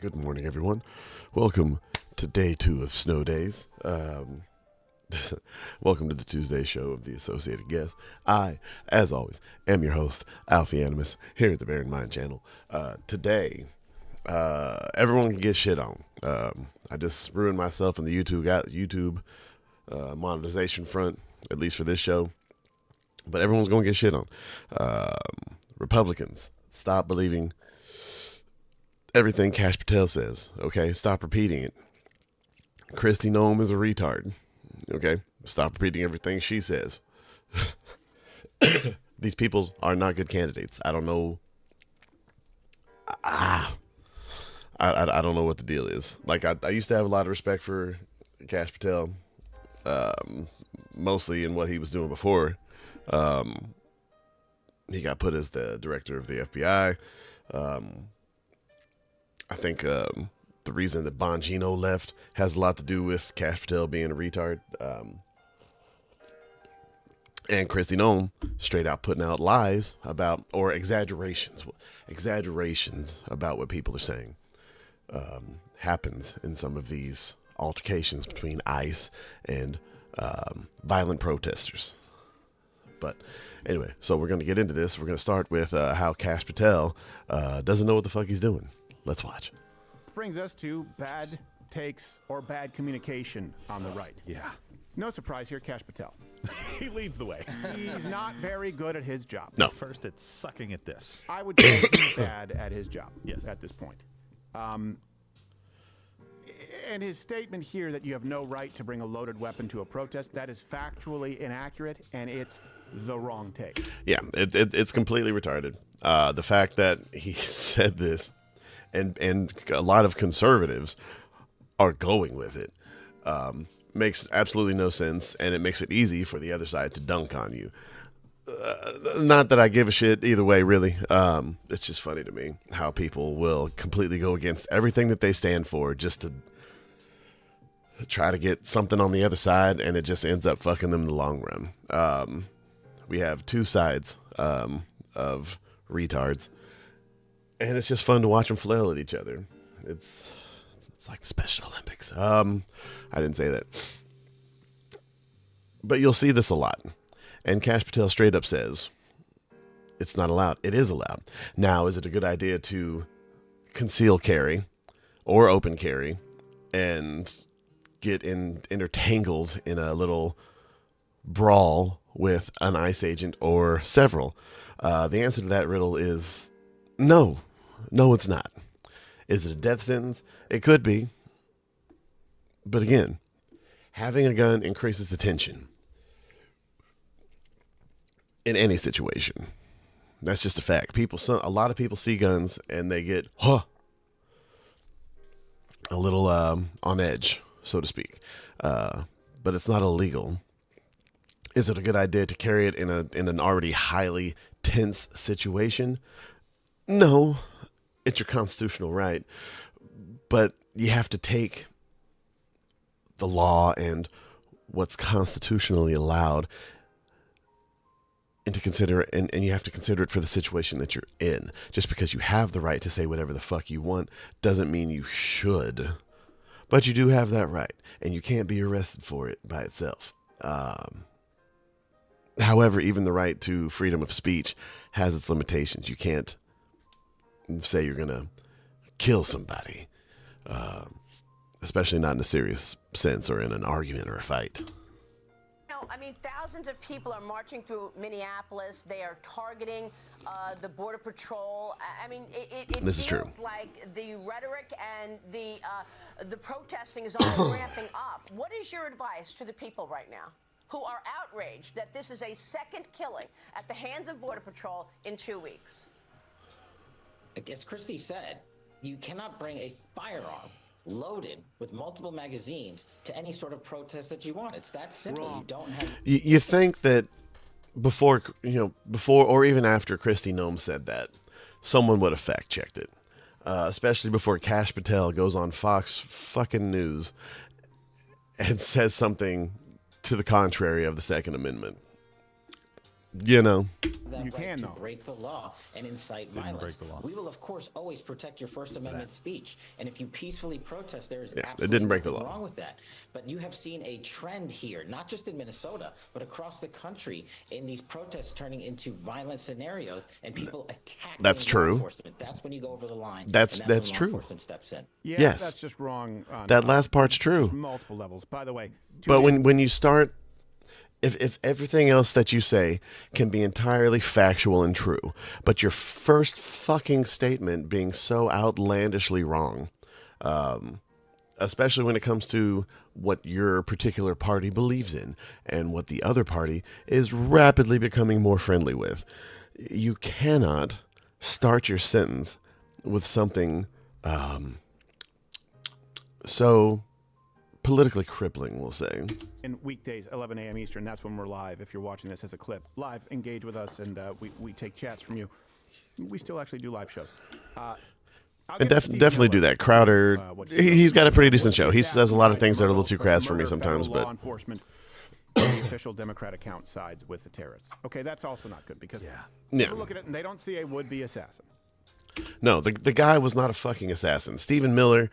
Good morning, everyone. Welcome to day 2 of snow days. Welcome to the Tuesday show of the Associated Guest. I, as always, am your host, Alfie Animus, here at the Bear in Mind channel. Today, everyone can get shit on. I just ruined myself on the YouTube monetization front, at least for this show. But everyone's going to get shit on. Republicans, stop believing everything Kash Patel says, okay? Stop repeating it. Kristi Noem is a retard, okay? Stop repeating everything she says. These people are not good candidates. I don't know. I don't know what the deal is. Like, I used to have a lot of respect for Kash Patel, mostly in what he was doing before. He got put as the director of the FBI. I think the reason that Bongino left has a lot to do with Kash Patel being a retard. And Kristi Noem straight out putting out lies about, or exaggerations about what people are saying. Happens in some of these altercations between ICE and violent protesters. But anyway, so we're going to get into this. We're going to start with how Kash Patel doesn't know what the fuck he's doing. Let's watch. Brings us to bad takes or bad communication on the right. Yeah. No surprise here, Kash Patel. He leads the way. He's not very good at his job. No. First, it's sucking at this. I would say he's bad at his job. Yes. At this point. And his statement here that you have no right to bring a loaded weapon to a protest, that is factually inaccurate, and it's the wrong take. Yeah, it's completely retarded. The fact that he said this, and a lot of conservatives are going with it, makes absolutely no sense, and it makes it easy for the other side to dunk on you. Not that I give a shit either way, really. It's just funny to me how people will completely go against everything that they stand for just to try to get something on the other side, and it just ends up fucking them in the long run. We have two sides of retards, and it's just fun to watch them flail at each other. It's like the Special Olympics. I didn't say that. But you'll see this a lot. And Kash Patel straight up says, it's not allowed. It is allowed. Now, is it a good idea to conceal carry or open carry and get intertangled in a little brawl with an ICE agent or several? The answer to that riddle is no. No, it's not. Is it a death sentence? It could be. But again, having a gun increases the tension in any situation. That's just a fact. A lot of people see guns and they get a little on edge, so to speak. But it's not illegal. Is it a good idea to carry it in an already highly tense situation? No, it's your constitutional right, but you have to take the law and what's constitutionally allowed into consider, and you have to consider it for the situation that you're in. Just because you have the right to say whatever the fuck you want doesn't mean you should, but you do have that right, and you can't be arrested for it by itself. However, even the right to freedom of speech has its limitations. You can't say you're going to kill somebody, especially not in a serious sense or in an argument or a fight. I mean, thousands of people are marching through Minneapolis. They are targeting the Border Patrol. I mean, it This is true. feels like the rhetoric and the protesting is only ramping up. What is your advice to the people right now who are outraged that this is a second killing at the hands of Border Patrol in 2 weeks? As Kristi said, you cannot bring a firearm loaded with multiple magazines to any sort of protest that you want. It's that simple. Wrong. You don't have. You think that before or even after Kristi Noem said that, someone would have fact checked it, especially before Kash Patel goes on Fox fucking News and says something to the contrary of the Second Amendment. you know, that You right can, to though. break the law and incite break violence. the law. We will, of course, always protect your First Amendment speech. And if you peacefully protest, there is it absolutely didn't break the nothing law. wrong with that. But you have seen a trend here, not just in Minnesota, but across the country, in these protests turning into violent scenarios and people attacking That's law true. enforcement. That's when you go over the line. That's and that's when true. law enforcement steps in. Yeah, Yes. that's just wrong. On, That last part's true. just multiple levels. By the way, But when you start, if everything else that you say can be entirely factual and true, but your first fucking statement being so outlandishly wrong, especially when it comes to what your particular party believes in and what the other party is rapidly becoming more friendly with, you cannot start your sentence with something so politically crippling, we'll say. in weekdays, 11 a.m. Eastern, that's when we're live. If you're watching this as a clip, live, engage with us, and we take chats from you. We still actually do live shows. And definitely do that. Crowder, he's got a pretty decent show. He says a lot of things that are a little too crass for me sometimes, law but enforcement, the official Democrat account sides with the terrorists. Okay, that's also not good because Yeah. people look at it and they don't see a would-be assassin. no, the guy was not a fucking assassin. Stephen Miller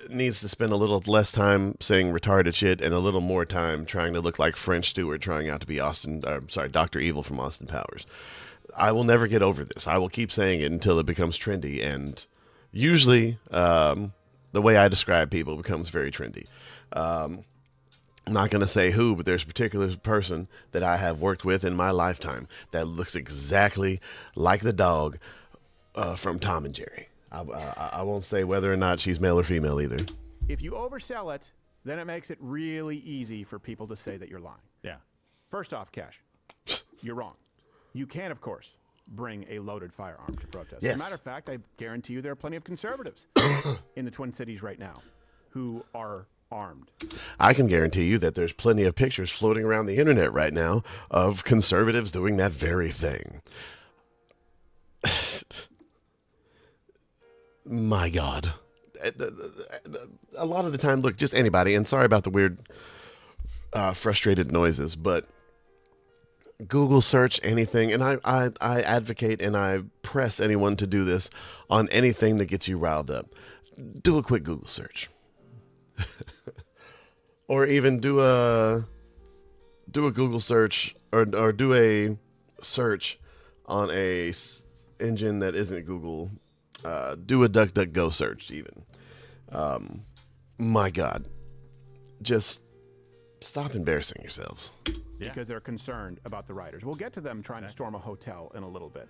needs to spend a little less time saying retarded shit and a little more time trying to look like French Stewart trying out to be Dr. Evil from Austin Powers. I will never get over this. I will keep saying it until it becomes trendy, and usually the way I describe people becomes very trendy. I'm not going to say who, but there's a particular person that I have worked with in my lifetime that looks exactly like the dog from Tom and Jerry. I won't say whether or not she's male or female either. If you oversell it, then it makes it really easy for people to say that you're lying. Yeah. First off, Cash, you're wrong. You can, of course, bring a loaded firearm to protest. Yes. As a matter of fact, I guarantee you there are plenty of conservatives in the Twin Cities right now who are armed. I can guarantee you that there's plenty of pictures floating around the internet right now of conservatives doing that very thing. My God. A lot of the time, look, just anybody, and sorry about the weird, frustrated noises, but Google search anything, and I advocate and I press anyone to do this on anything that gets you riled up. Do a quick Google search. Or even do a Google search or do a search on a engine that isn't Google. Do a DuckDuckGo search even. My God. Just stop embarrassing yourselves. Because they're concerned about the rioters. We'll get to them trying to storm a hotel in a little bit.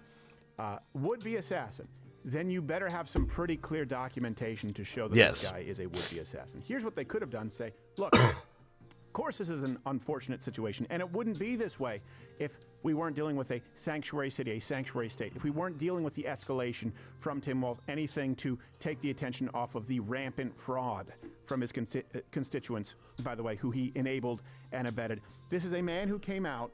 Would-be assassin. Then you better have some pretty clear documentation to show that Yes. this guy is a would-be assassin. Here's what they could have done. Say, look, of course this is an unfortunate situation, and it wouldn't be this way if we weren't dealing with a sanctuary city, a sanctuary state, if we weren't dealing with the escalation from Tim Walz, anything to take the attention off of the rampant fraud from his constituents, by the way, who he enabled and abetted. This is a man who came out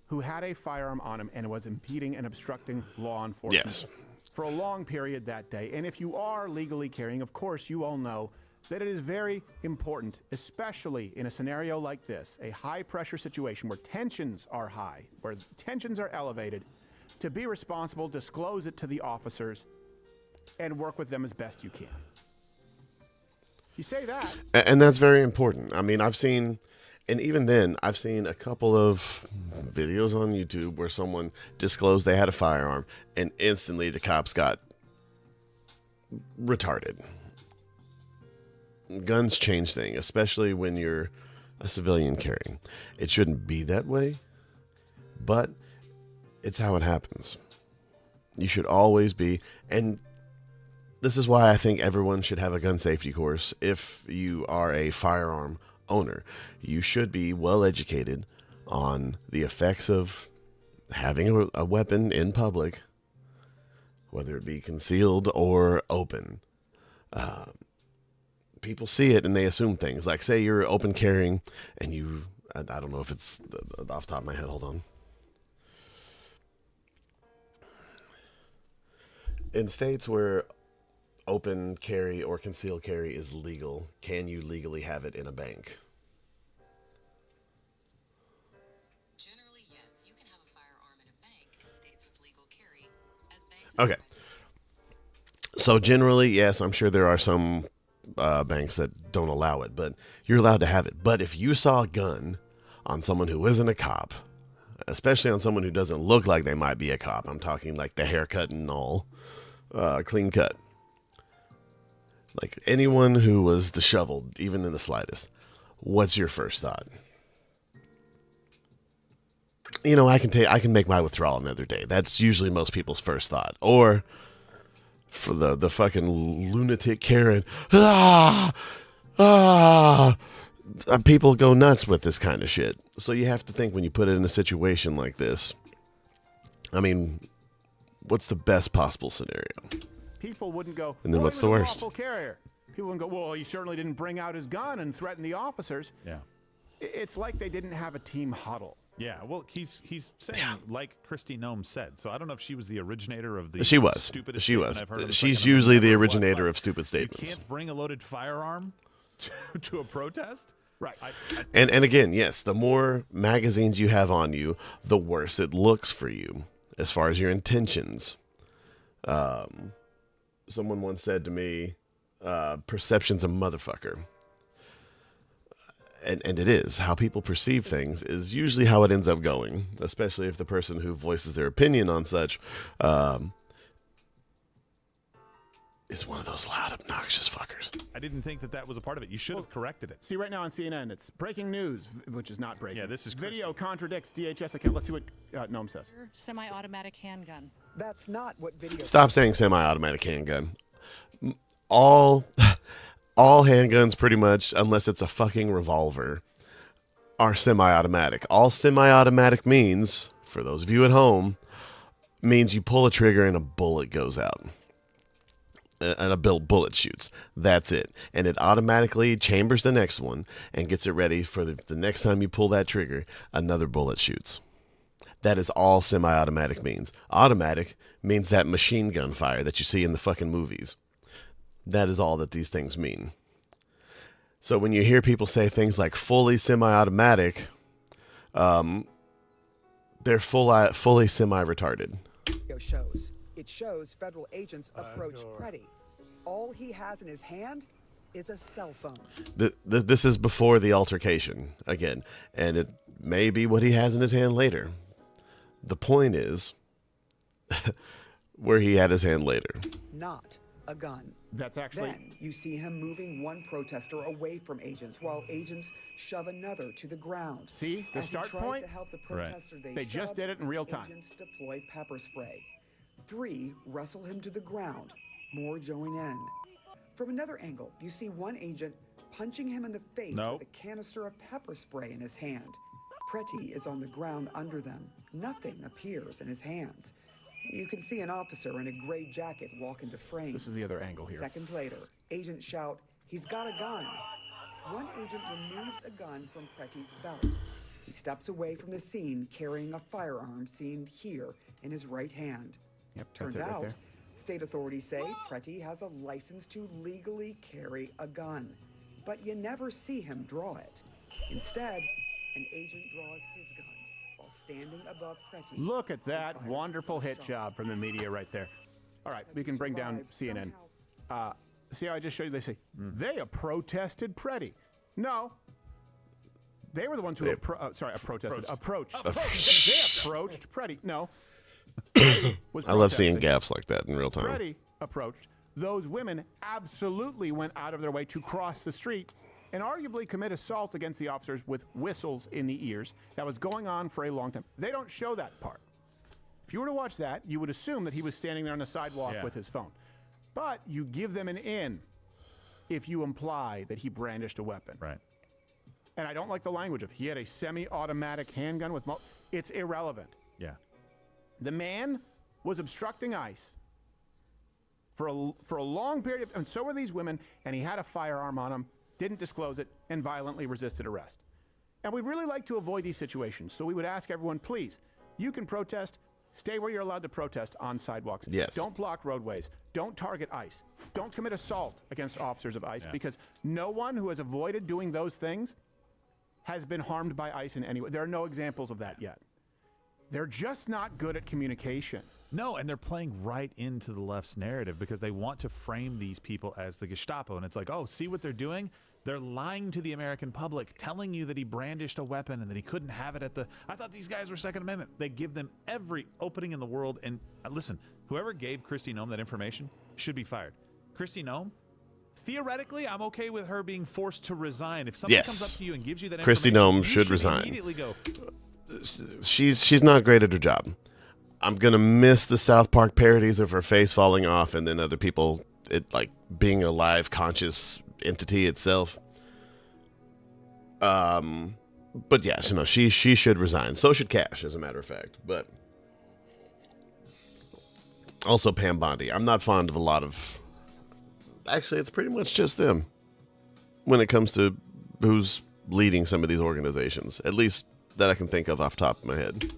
who had a firearm on him and was impeding and obstructing law enforcement Yes. for a long period that day. And if you are legally carrying, of course, you all know that it is very important, especially in a scenario like this, a high-pressure situation where tensions are high, where tensions are elevated, to be responsible, disclose it to the officers, and work with them as best you can. You say that. And that's very important. I mean, I've seen, and even then, I've seen a couple of videos on YouTube where someone disclosed they had a firearm, and instantly the cops got retarded. Guns change things, especially when you're a civilian carrying. It shouldn't be that way, but it's how it happens. You should always be, and this is why I think everyone should have a gun safety course. If you are a firearm owner, you should be well educated on the effects of having a weapon in public, whether it be concealed or open. People see it and they assume things. Like, say you're open carrying and you, I don't know if it's off the top of my head, hold on. In states where open carry or concealed carry is legal, can you legally have it in a bank? Generally, yes. Okay. So generally, yes, I'm sure there are some banks that don't allow it, but you're allowed to have it. But if you saw a gun on someone who isn't a cop, especially on someone who doesn't look like they might be a cop, I'm talking like the haircut and all, clean cut. Like anyone who was disheveled, even in the slightest, what's your first thought? You know, I can make my withdrawal another day. That's usually most people's first thought. Or for the fucking lunatic Karen, people go nuts with this kind of shit. So you have to think when you put it in a situation like this. I mean, what's the best possible scenario? People wouldn't go, And then well, what's he was the a worst? lawful carrier. People wouldn't go, well, he certainly didn't bring out his gun and threaten the officers. Yeah. It's like they didn't have a team huddle. Yeah, well, he's saying like Kristi Noem said. So I don't know if she was the originator of the She was. stupidest She statement was. I've heard. It's She's like, usually the never what, originator like, of stupid statements. You can't bring a loaded firearm to a protest. Right. And again, yes, the more magazines you have on you, the worse it looks for you as far as your intentions. Someone once said to me, perception's a motherfucker. And it is. How people perceive things is usually how it ends up going, especially if the person who voices their opinion on such is one of those loud, obnoxious fuckers. I didn't think that was a part of it. You should have corrected it. See, right now on CNN, it's breaking news, which is not breaking. Yeah, this is Video contradicts DHS account. Let's see what Noam says. Semi-automatic handgun. That's not what video. Stop saying semi-automatic handgun. All handguns, pretty much, unless it's a fucking revolver, are semi-automatic. All semi-automatic means, for those of you at home, means you pull a trigger and a bullet goes out. And a bullet shoots. That's it. And it automatically chambers the next one and gets it ready for the next time you pull that trigger, another bullet shoots. That is all semi-automatic means. Automatic means that machine gun fire that you see in the fucking movies. That is all that these things mean. So when you hear people say things like fully semi-automatic, they're fully semi-retarded. Video shows. It shows federal agents approach Pretty. All he has in his hand is a cell phone. This is before the altercation, again, and it may be what he has in his hand later. The point is where he had his hand later. Not a gun. That's actually... Then you see him moving one protester away from agents while agents shove another to the ground. See the As start he tries point? to help the protester They just shove, did it in real time. Agents deploy pepper spray. 3 wrestle him to the ground. More join in. From another angle, you see one agent punching him in the face with a canister of pepper spray in his hand. Pretty is on the ground under them. Nothing appears in his hands. You can see an officer in a gray jacket walk into frame. This is the other angle here. Seconds later, agents shout, "He's got a gun." One agent removes a gun from Pretty's belt. He steps away from the scene carrying a firearm seen here in his right hand. Yep, Turns that's it right out, there. state authorities say Pretty has a license to legally carry a gun, but you never see him draw it. Instead, an agent draws his gun while standing above Pretty. Look at that and fires wonderful one hit shot. job from the media right there. All right, we can bring down CNN. See how I just showed you? They say, they protested Pretty. No. They were the ones who approached. They approached Pretty. No. Was I love seeing protesting. gaffes like that in real time. Pretty approached. Those women absolutely went out of their way to cross the street and arguably commit assault against the officers with whistles in the ears. That was going on for a long time. They don't show that part. If you were to watch that, you would assume that he was standing there on the sidewalk with his phone. But you give them an in if you imply that he brandished a weapon. Right. And I don't like the language of he had a semi-automatic handgun with it's irrelevant. Yeah. The man was obstructing ICE for a long period of, and so were these women, and he had a firearm on him, didn't disclose it, and violently resisted arrest. And we really like to avoid these situations, so we would ask everyone, please, you can protest, stay where you're allowed to protest on sidewalks. Yes. Don't block roadways. Don't target ICE. Don't commit assault against officers of ICE, because no one who has avoided doing those things has been harmed by ICE in any way. There are no examples of that yet. They're just not good at communication. No, and they're playing right into the left's narrative because they want to frame these people as the Gestapo. And it's like, oh, see what they're doing? They're lying to the American public, telling you that he brandished a weapon and that he couldn't have it at the... I thought these guys were Second Amendment. They give them every opening in the world. And listen, whoever gave Kristi Noem that information should be fired. Kristi Noem, theoretically, I'm okay with her being forced to resign. If somebody comes up to you and gives you that Kristi information, Noem you should resign. Immediately go... She's not great at her job. I'm gonna miss the South Park parodies of her face falling off, and then other people, it like being a live, conscious entity itself. But yes, she should resign. So should Kash, as a matter of fact. But also Pam Bondi. I'm not fond of a lot of. Actually, it's pretty much just them when it comes to who's leading some of these organizations. At least that I can think of off the top of my head.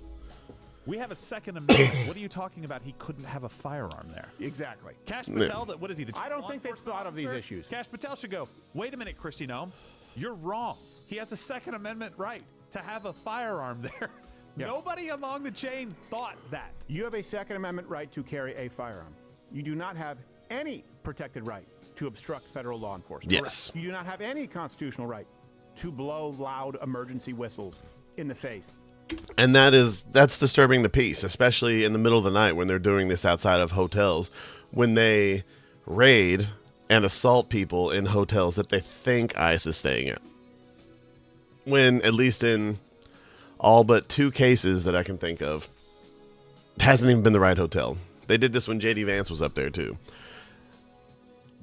We have a Second Amendment. What are you talking about? He couldn't have a firearm there. Exactly. Kash Patel, what is he? I don't think they've thought of these issues. Kash Patel should go, wait a minute, Kristi Noem. You're wrong. He has a Second Amendment right to have a firearm there. Yep. Nobody along the chain thought that. You have a Second Amendment right to carry a firearm. You do not have any protected right to obstruct federal law enforcement. Yes. You do not have any constitutional right to blow loud emergency whistles in the face. And that's disturbing the peace, especially in the middle of the night when they're doing this outside of hotels, when they raid and assault people in hotels that they think ICE is staying at. When, at least in all but 2 cases that I can think of, it hasn't even been the right hotel. They did this when J.D. Vance was up there, too.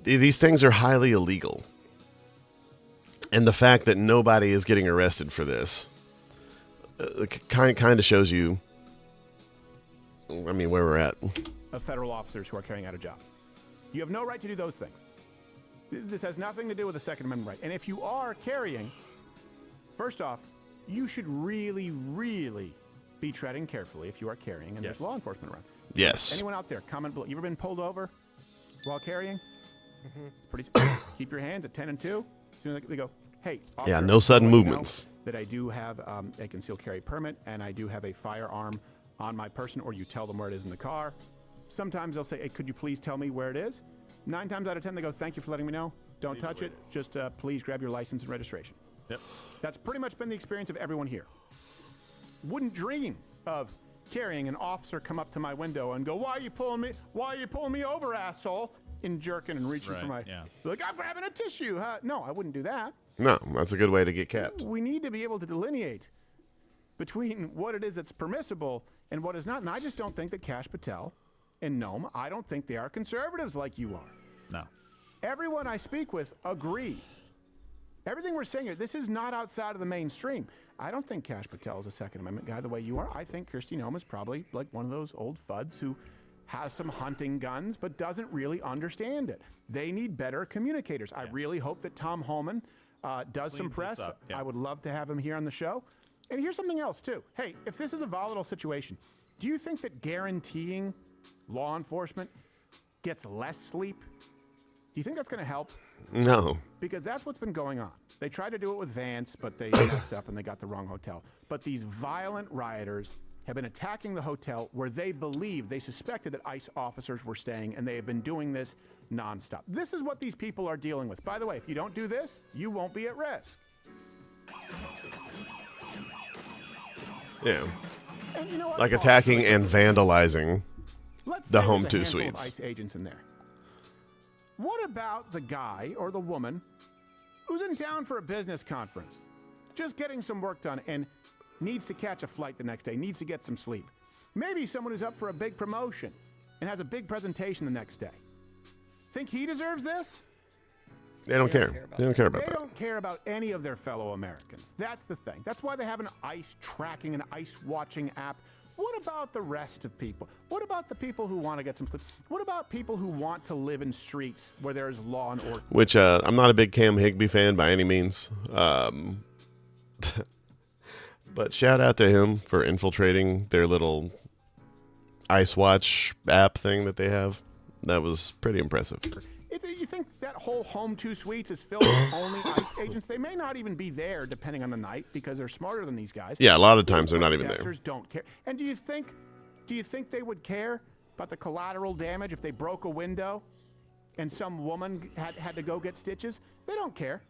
These things are highly illegal. And the fact that nobody is getting arrested for this kind of shows you, I mean, where we're at. Of federal officers who are carrying out a job. You have no right to do those things. This has nothing to do with the Second Amendment right. And if you are carrying, first off, you should really, really be treading carefully if you are carrying and there's law enforcement around. Yes. Anyone out there, comment below. You ever been pulled over while carrying? Keep your hands at 10 and 2. As soon as they go, hey, officer, yeah, no sudden movements. That I do have a concealed carry permit and I do have a firearm on my person, or you tell them where it is in the car. Sometimes they'll say, hey, could you please tell me where it is? 9 times out of 10, they go, thank you for letting me know. Don't touch it. Just please grab your license and registration. Yep. That's pretty much been the experience of everyone here. Wouldn't dream of carrying an officer come up to my window and go, why are you pulling me over, asshole? And jerking and reaching for my, like, I'm grabbing a tissue. Huh? No, I wouldn't do that. No, that's a good way to get capped. We need to be able to delineate between what it is that's permissible and what is not. And I just don't think that Kash Patel and Noem, I don't think they are conservatives like you are. No. Everyone I speak with agrees. Everything we're saying here, this is not outside of the mainstream. I don't think Kash Patel is a Second Amendment guy the way you are. I think Kristi Noem is probably like one of those old fuds who has some hunting guns but doesn't really understand it. They need better communicators. I really hope that Tom Homan does some press. I would love to have him here on the show. And here's something else, too. Hey, if this is a volatile situation, do you think that guaranteeing law enforcement gets less sleep? Do you think that's going to help? No. Because that's what's been going on. They tried to do it with Vance, but they messed up and they got the wrong hotel. But these violent rioters have been attacking the hotel where they suspected that ICE officers were staying, and they have been doing this nonstop. This is what these people are dealing with. By the way, if you don't do this, you won't be at risk. Yeah. And you know what? Like attacking and vandalizing the home two Of suites. ICE agents in there. What about the guy or the woman who's in town for a business conference, just getting some work done and needs to catch a flight the next day, needs to get some sleep? Maybe someone who's up for a big promotion and has a big presentation the next day. Think he deserves this? They don't care. They don't care about They that. don't care about any of their fellow Americans. That's the thing. That's why they have an ICE tracking, an ICE watching app. What about the rest of people? What about the people who want to get some sleep? What about people who want to live in streets where there's law and order? Which I'm not a big Cam Higbee fan by any means. But shout out to him for infiltrating their little ICE Watch app thing that they have. That was pretty impressive. You think that whole home two suites is filled with only ICE agents? They may not even be there depending on the night because they're smarter than these guys. Yeah, a lot of times they're not even there. Protesters don't care. And do you think they would care about the collateral damage if they broke a window and some woman had to go get stitches? They don't care.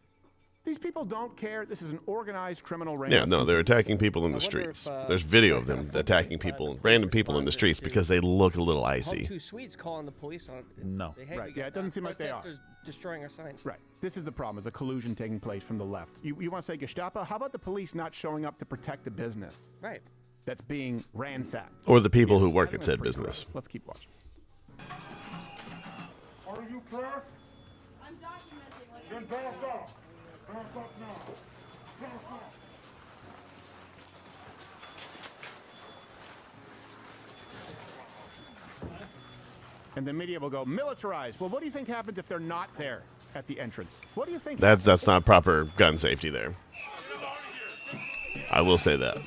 These people don't care. This is an organized criminal ring. Yeah, no, they're attacking people in the streets. There's video of them attacking people, random people in the streets because they look a little icy. Home 2 Suites calling the police on it. No. Say, hey, Right, yeah, it doesn't seem like they are. protesters destroying our sign. Right. This is the problem, is a collusion taking place from the left. You want to say Gestapo? How about the police not showing up to protect the business Right. that's being ransacked? Or the people who I work think at that's said pretty business. correct. Let's keep watching. Are you class? I'm documenting. Then back up. Back up now. Back up. And the media will go, militarized. Well, what do you think happens if they're not there at the entrance? What do you think? That's not proper gun safety there. I will say that.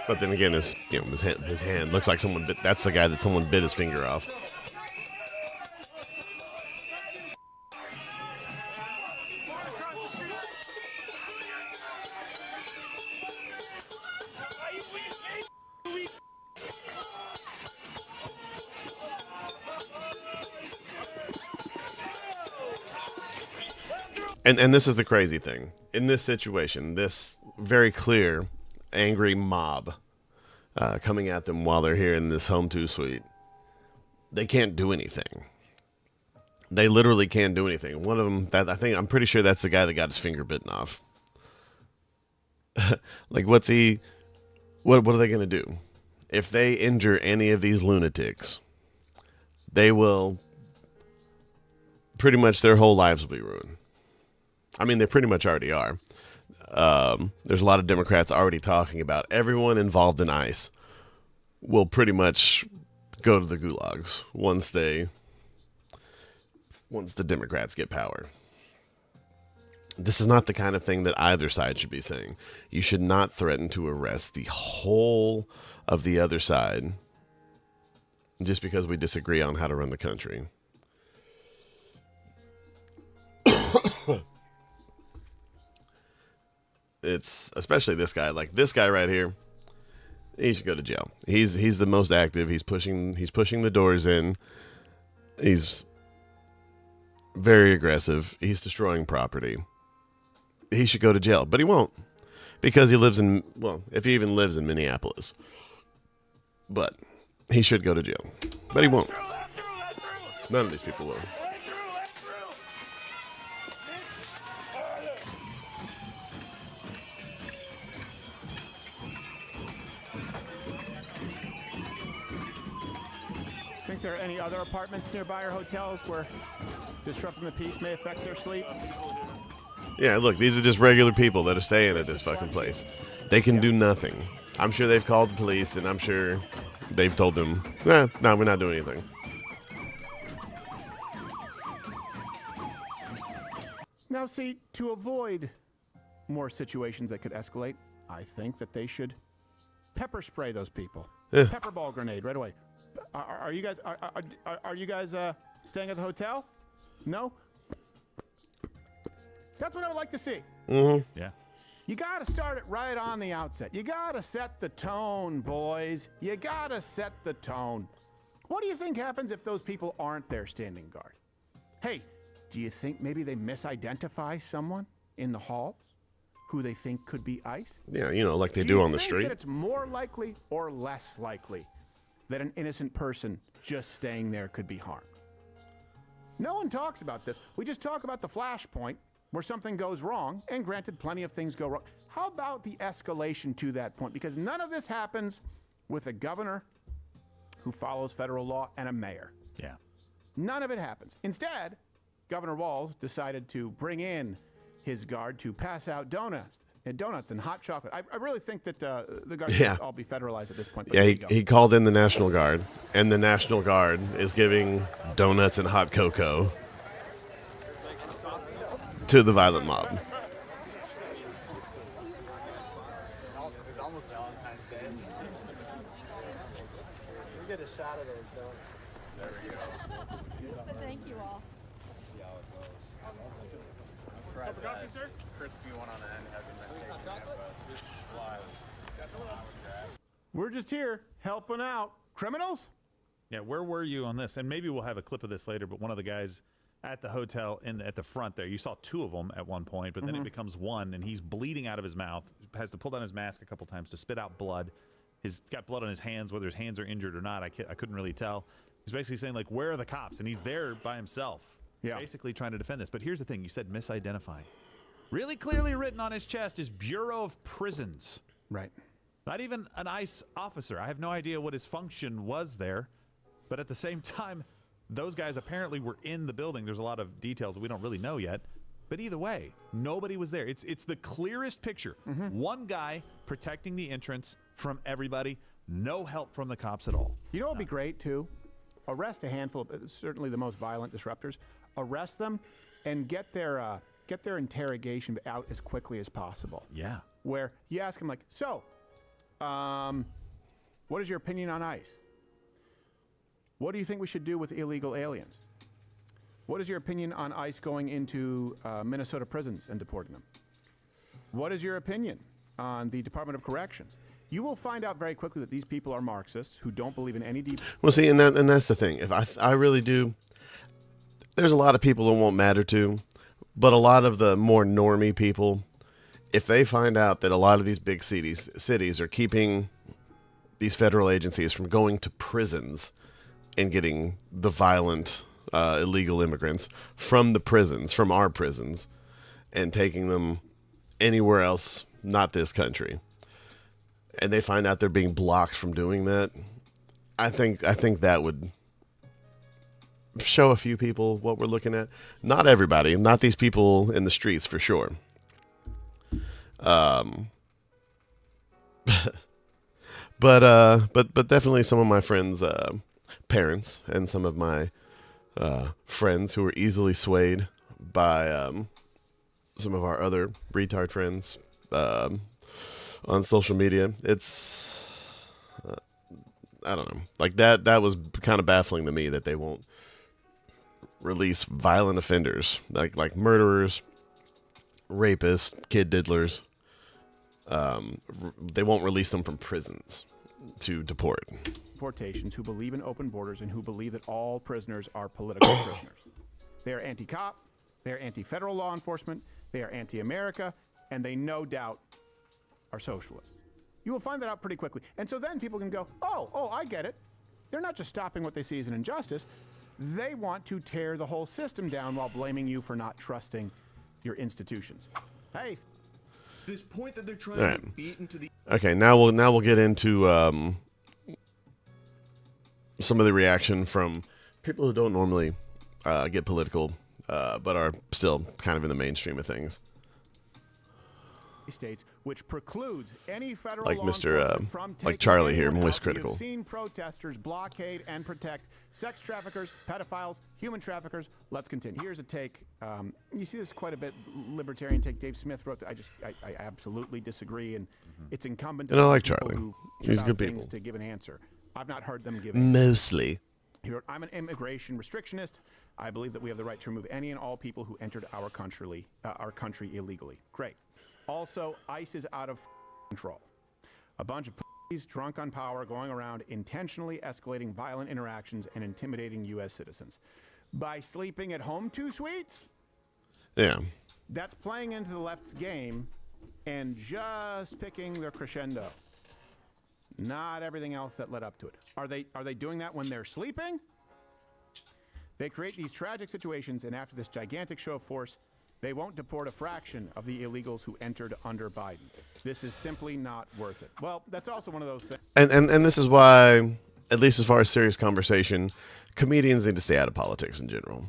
But then again, his hand looks like someone bit. That's the guy that someone bit his finger off. And this is the crazy thing. In this situation, this very clear, angry mob coming at them while they're here in this Home 2 suite, they can't do anything. They literally can't do anything. One of them, I'm pretty sure that's the guy that got his finger bitten off. Like, what are they going to do? If they injure any of these lunatics, they will, pretty much their whole lives will be ruined. I mean, they pretty much already are. There's a lot of Democrats already talking about everyone involved in ICE will pretty much go to the gulags once the Democrats get power. This is not the kind of thing that either side should be saying. You should not threaten to arrest the whole of the other side just because we disagree on how to run the country. It's especially this guy. Like this guy right here, he should go to jail. He's the most active. He's pushing the doors in. He's very aggressive. He's destroying property. He should go to jail, but he won't because he lives in, well, if he even lives in Minneapolis. But he should go to jail, but he won't. None of these people will. Think there are any other apartments nearby or hotels where disrupting the peace may affect their sleep? Yeah, look, these are just regular people that are staying at this fucking place. They can do nothing. I'm sure they've called the police, and I'm sure they've told them, no, we're not doing anything. Now, see, to avoid more situations that could escalate, I think that they should pepper spray those people. Yeah. Pepper ball grenade right away. Are you guys staying at the hotel? No? That's what I would like to see. Mm-hmm. Yeah. You got to start it right on the outset. You got to set the tone, boys. You got to set the tone. What do you think happens if those people aren't there standing guard? Hey, do you think maybe they misidentify someone in the halls who they think could be ICE? Yeah, like they do on the Do you street. think that it's more likely or less likely that an innocent person just staying there could be harmed? No one talks about this. We just talk about the flashpoint where something goes wrong, and granted, plenty of things go wrong. How about the escalation to that point? Because none of this happens with a governor who follows federal law and a mayor. Yeah. None of it happens. Instead, Governor Walz decided to bring in his guard to pass out donuts and hot chocolate. I really think that the guard should all be federalized at this point. But Yeah, he called in the National Guard, and the National Guard is giving donuts and hot cocoa to the violent mob. It's almost Valentine's Day. We get a shot of those donuts. There we go. Thank you all. See how it goes. I'm surprised that crispy one on the end hasn't been taken yet, but this flies. We're just here helping out criminals. Yeah, where were you on this? And maybe we'll have a clip of this later, but one of the guys at the hotel at the front there, you saw two of them at one point, but then it becomes one, and he's bleeding out of his mouth, has to pull down his mask a couple times to spit out blood. He's got blood on his hands, whether his hands are injured or not, I couldn't really tell. He's basically saying, like, where are the cops? And he's there by himself, basically trying to defend this. But here's the thing. You said misidentifying. Really clearly written on his chest is Bureau of Prisons. Right. Not even an ICE officer. I have no idea what his function was there. But at the same time, those guys apparently were in the building. There's a lot of details that we don't really know yet. But either way, nobody was there. It's the clearest picture. One guy protecting the entrance from everybody. No help from the cops at all. You know what would be great, too? Arrest a handful of, certainly the most violent disruptors. Arrest them and get their interrogation out as quickly as possible. Yeah. Where you ask them, like, so, what is your opinion on ICE? What do you think we should do with illegal aliens? What is your opinion on ICE going into Minnesota prisons and deporting them? What is your opinion on the Department of Corrections? You will find out very quickly that these people are Marxists who don't believe in any deep... Well, see, and that's the thing. If I really do, there's a lot of people it won't matter to, but a lot of the more normie people, if they find out that a lot of these big cities are keeping these federal agencies from going to prisons and getting the violent illegal immigrants from the prisons, from our prisons, and taking them anywhere else, not this country, and they find out they're being blocked from doing that, I think that would show a few people what we're looking at. Not everybody, not these people in the streets for sure. But definitely some of my friends' parents and some of my friends who are easily swayed by some of our other retard friends on social media. It's I don't know, like that was kind of baffling to me that they won't release violent offenders like murderers, rapists, kid diddlers. They won't release them from prisons to deport. Deportations who believe in open borders and who believe that all prisoners are political prisoners. They are anti-cop, they are anti-federal law enforcement, they are anti-America, and they no doubt are socialists. You will find that out pretty quickly. And so then people can go, oh, I get it. They're not just stopping what they see as an injustice. They want to tear the whole system down while blaming you for not trusting your institutions. Hey. This point that they're trying to beat into the... Okay, now we'll get into some of the reaction from people who don't normally get political, but are still kind of in the mainstream of things. States, which precludes any federal like law Mr. from like Charlie here, anyone Moist out. We Critical. have seen protesters blockade and protect sex traffickers, pedophiles, human traffickers. Let's continue. Here's a take. You see this quite a bit. Libertarian take. Dave Smith wrote. I absolutely disagree, and it's incumbent. And I like people Charlie. Who He's out good things people. To give an answer. I've not heard them give. Mostly. He wrote, I'm an immigration restrictionist. I believe that we have the right to remove any and all people who entered our country illegally. Great. Also, ICE is out of control. A bunch of police drunk on power going around intentionally escalating violent interactions and intimidating U.S. citizens. By sleeping at home 2 suites? Yeah. That's playing into the left's game and just picking their crescendo. Not everything else that led up to it. Are they doing that when they're sleeping? They create these tragic situations, and after this gigantic show of force, they won't deport a fraction of the illegals who entered under Biden. This is simply not worth it. Well, that's also one of those things. And this is why, at least as far as serious conversation, comedians need to stay out of politics in general.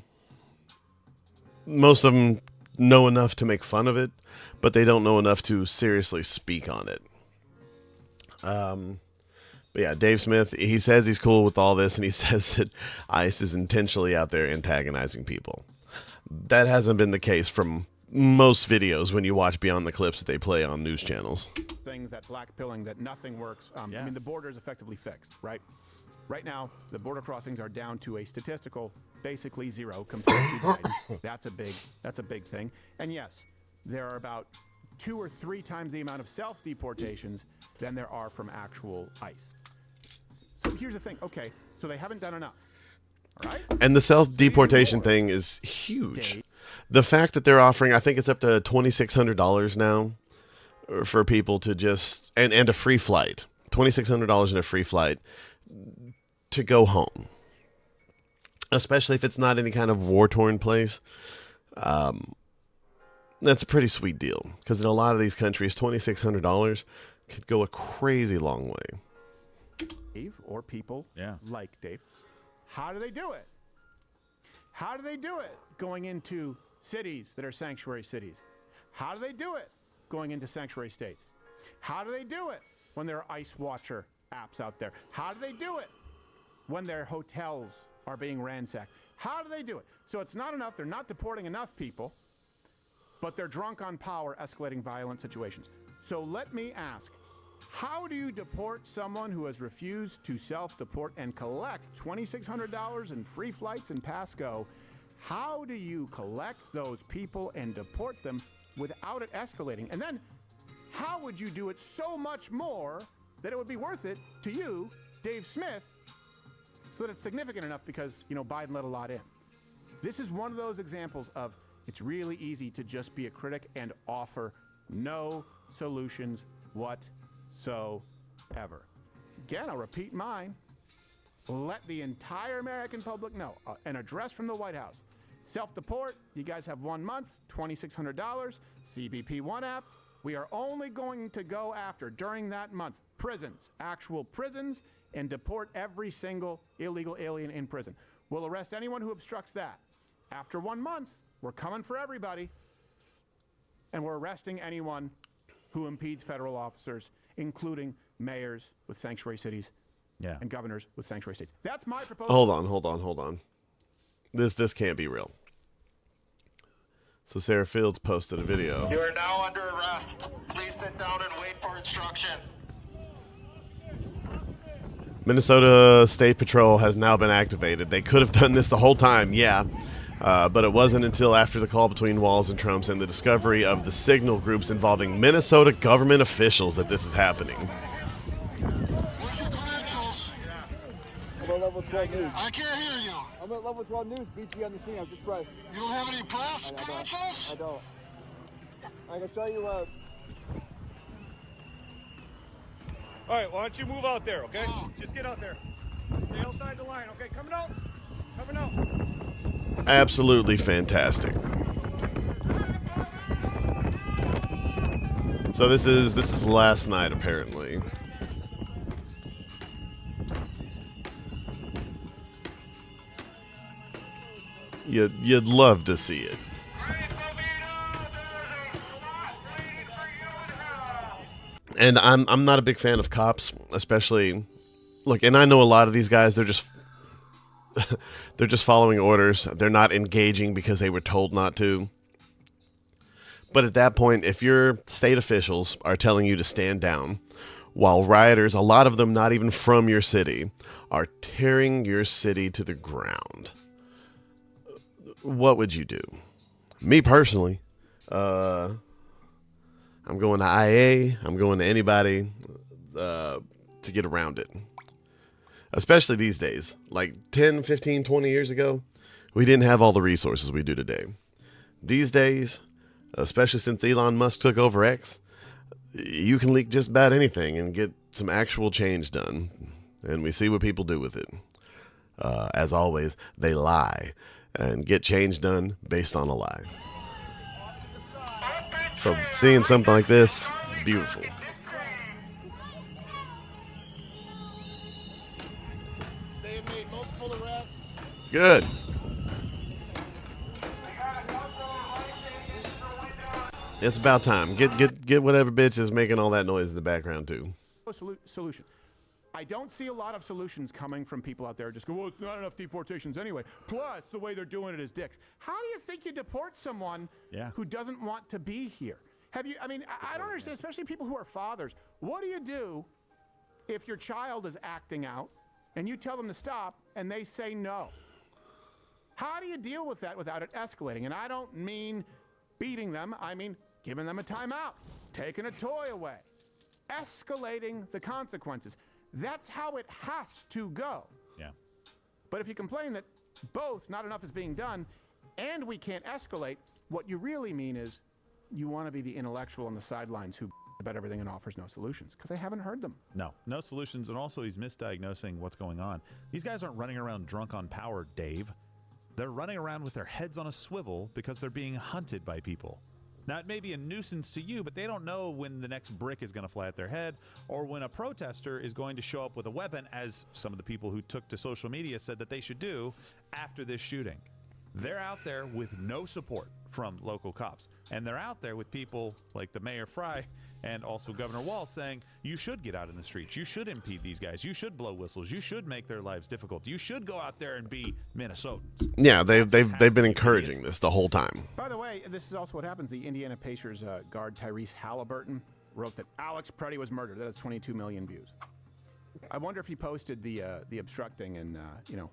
Most of them know enough to make fun of it, but they don't know enough to seriously speak on it. But yeah, Dave Smith, he says he's cool with all this, and he says that ICE is intentionally out there antagonizing people. That hasn't been the case from most videos when you watch beyond the clips that they play on news channels. Things that black pilling, that nothing works. I mean, the border is effectively fixed, right? Right now, the border crossings are down to a statistical, basically 0 compared to Biden. That's a big thing. And yes, there are about 2 or 3 times the amount of self-deportations than there are from actual ICE. So here's the thing. Okay, so they haven't done enough. All right? And the self-deportation thing is huge. The fact that they're offering, I think it's up to $2,600 now for people to just, and a free flight. $2,600 and a free flight to go home. Especially if it's not any kind of war-torn place. That's a pretty sweet deal. Because in a lot of these countries, $2,600 could go a crazy long way. Dave, or people like Dave. How do they do it? How do they do it going into cities that are sanctuary cities? How do they do it going into sanctuary states? How do they do it when there are ICE Watcher apps out there? How do they do it when their hotels are being ransacked? How do they do it? So it's not enough. They're not deporting enough people, but they're drunk on power, escalating violent situations. So let me ask, how do you deport someone who has refused to self-deport and collect $2,600 in free flights and pass-go? How do you collect those people and deport them without it escalating? And then how would you do it so much more that it would be worth it to you, Dave Smith, so that it's significant enough because, you know, Biden let a lot in? This is one of those examples of it's really easy to just be a critic and offer no solutions whatsoever. Again, I'll repeat mine. Let the entire American public know. An address from the White House. Self-deport, you guys have 1 month, $2,600. CBP One app. We are only going to go after, during that month, prisons, actual prisons, and deport every single illegal alien in prison. We'll arrest anyone who obstructs that. After 1 month, we're coming for everybody, and we're arresting anyone who impedes federal officers, including mayors with sanctuary cities and governors with sanctuary states. That's my proposal. Hold on. This can't be real. So Sarah Fields posted a video. You are now under arrest. Please sit down and wait for instruction. Minnesota State Patrol has now been activated. They could have done this the whole time, but it wasn't until after the call between Walz and Trump and the discovery of the signal groups involving Minnesota government officials that this is happening. Where's your credentials? I'm at level 12 news. I can't hear you. I'm at level 12 news. BT on the scene. I've just pressed. You don't have any press credentials? I don't. I can show you. All right, why don't you move out there, okay? Just get out there. Stay outside the line, okay? Coming out. Coming out. Absolutely fantastic. So this is last night apparently. You'd love to see it. And I'm not a big fan of cops, especially look, and I know a lot of these guys, they're just following orders. They're not engaging because they were told not to. But at that point, if your state officials are telling you to stand down, while rioters, a lot of them not even from your city, are tearing your city to the ground, what would you do? Me personally, I'm going to IA. I'm going to anybody to get around it. Especially these days. Like 10, 15, 20 years ago, we didn't have all the resources we do today. These days, especially since Elon Musk took over X, you can leak just about anything and get some actual change done. And we see what people do with it. As always, they lie and get change done based on a lie. So seeing something like this, beautiful. They have made multiple arrests. Good. It's about time. Get whatever bitch is making all that noise in the background too. Solution. I don't see a lot of solutions coming from people out there just go, well, it's not enough deportations anyway. Plus, the way they're doing it is dicks. How do you think you deport someone who doesn't want to be here? I don't understand, especially people who are fathers. What do you do if your child is acting out and you tell them to stop and they say no? How do you deal with that without it escalating? And I don't mean beating them. I mean giving them a timeout, taking a toy away, escalating the consequences. That's how it has to go. Yeah. But if you complain that both, not enough is being done, and we can't escalate, what you really mean is you want to be the intellectual on the sidelines who about everything and offers no solutions, because I haven't heard them. No solutions, and also he's misdiagnosing what's going on. These guys aren't running around drunk on power, Dave. They're running around with their heads on a swivel because they're being hunted by people. Now, it may be a nuisance to you, but they don't know when the next brick is going to fly at their head or when a protester is going to show up with a weapon, as some of the people who took to social media said that they should do after this shooting. They're out there with no support from local cops. And they're out there with people like the Mayor Fry and also Governor Walz saying, you should get out in the streets. You should impede these guys. You should blow whistles. You should make their lives difficult. You should go out there and be Minnesotans. Yeah, they've been encouraging this the whole time. By the way, this is also what happens. The Indiana Pacers guard Tyrese Halliburton wrote that Alex Preddy was murdered. That has 22 million views. I wonder if he posted the obstructing and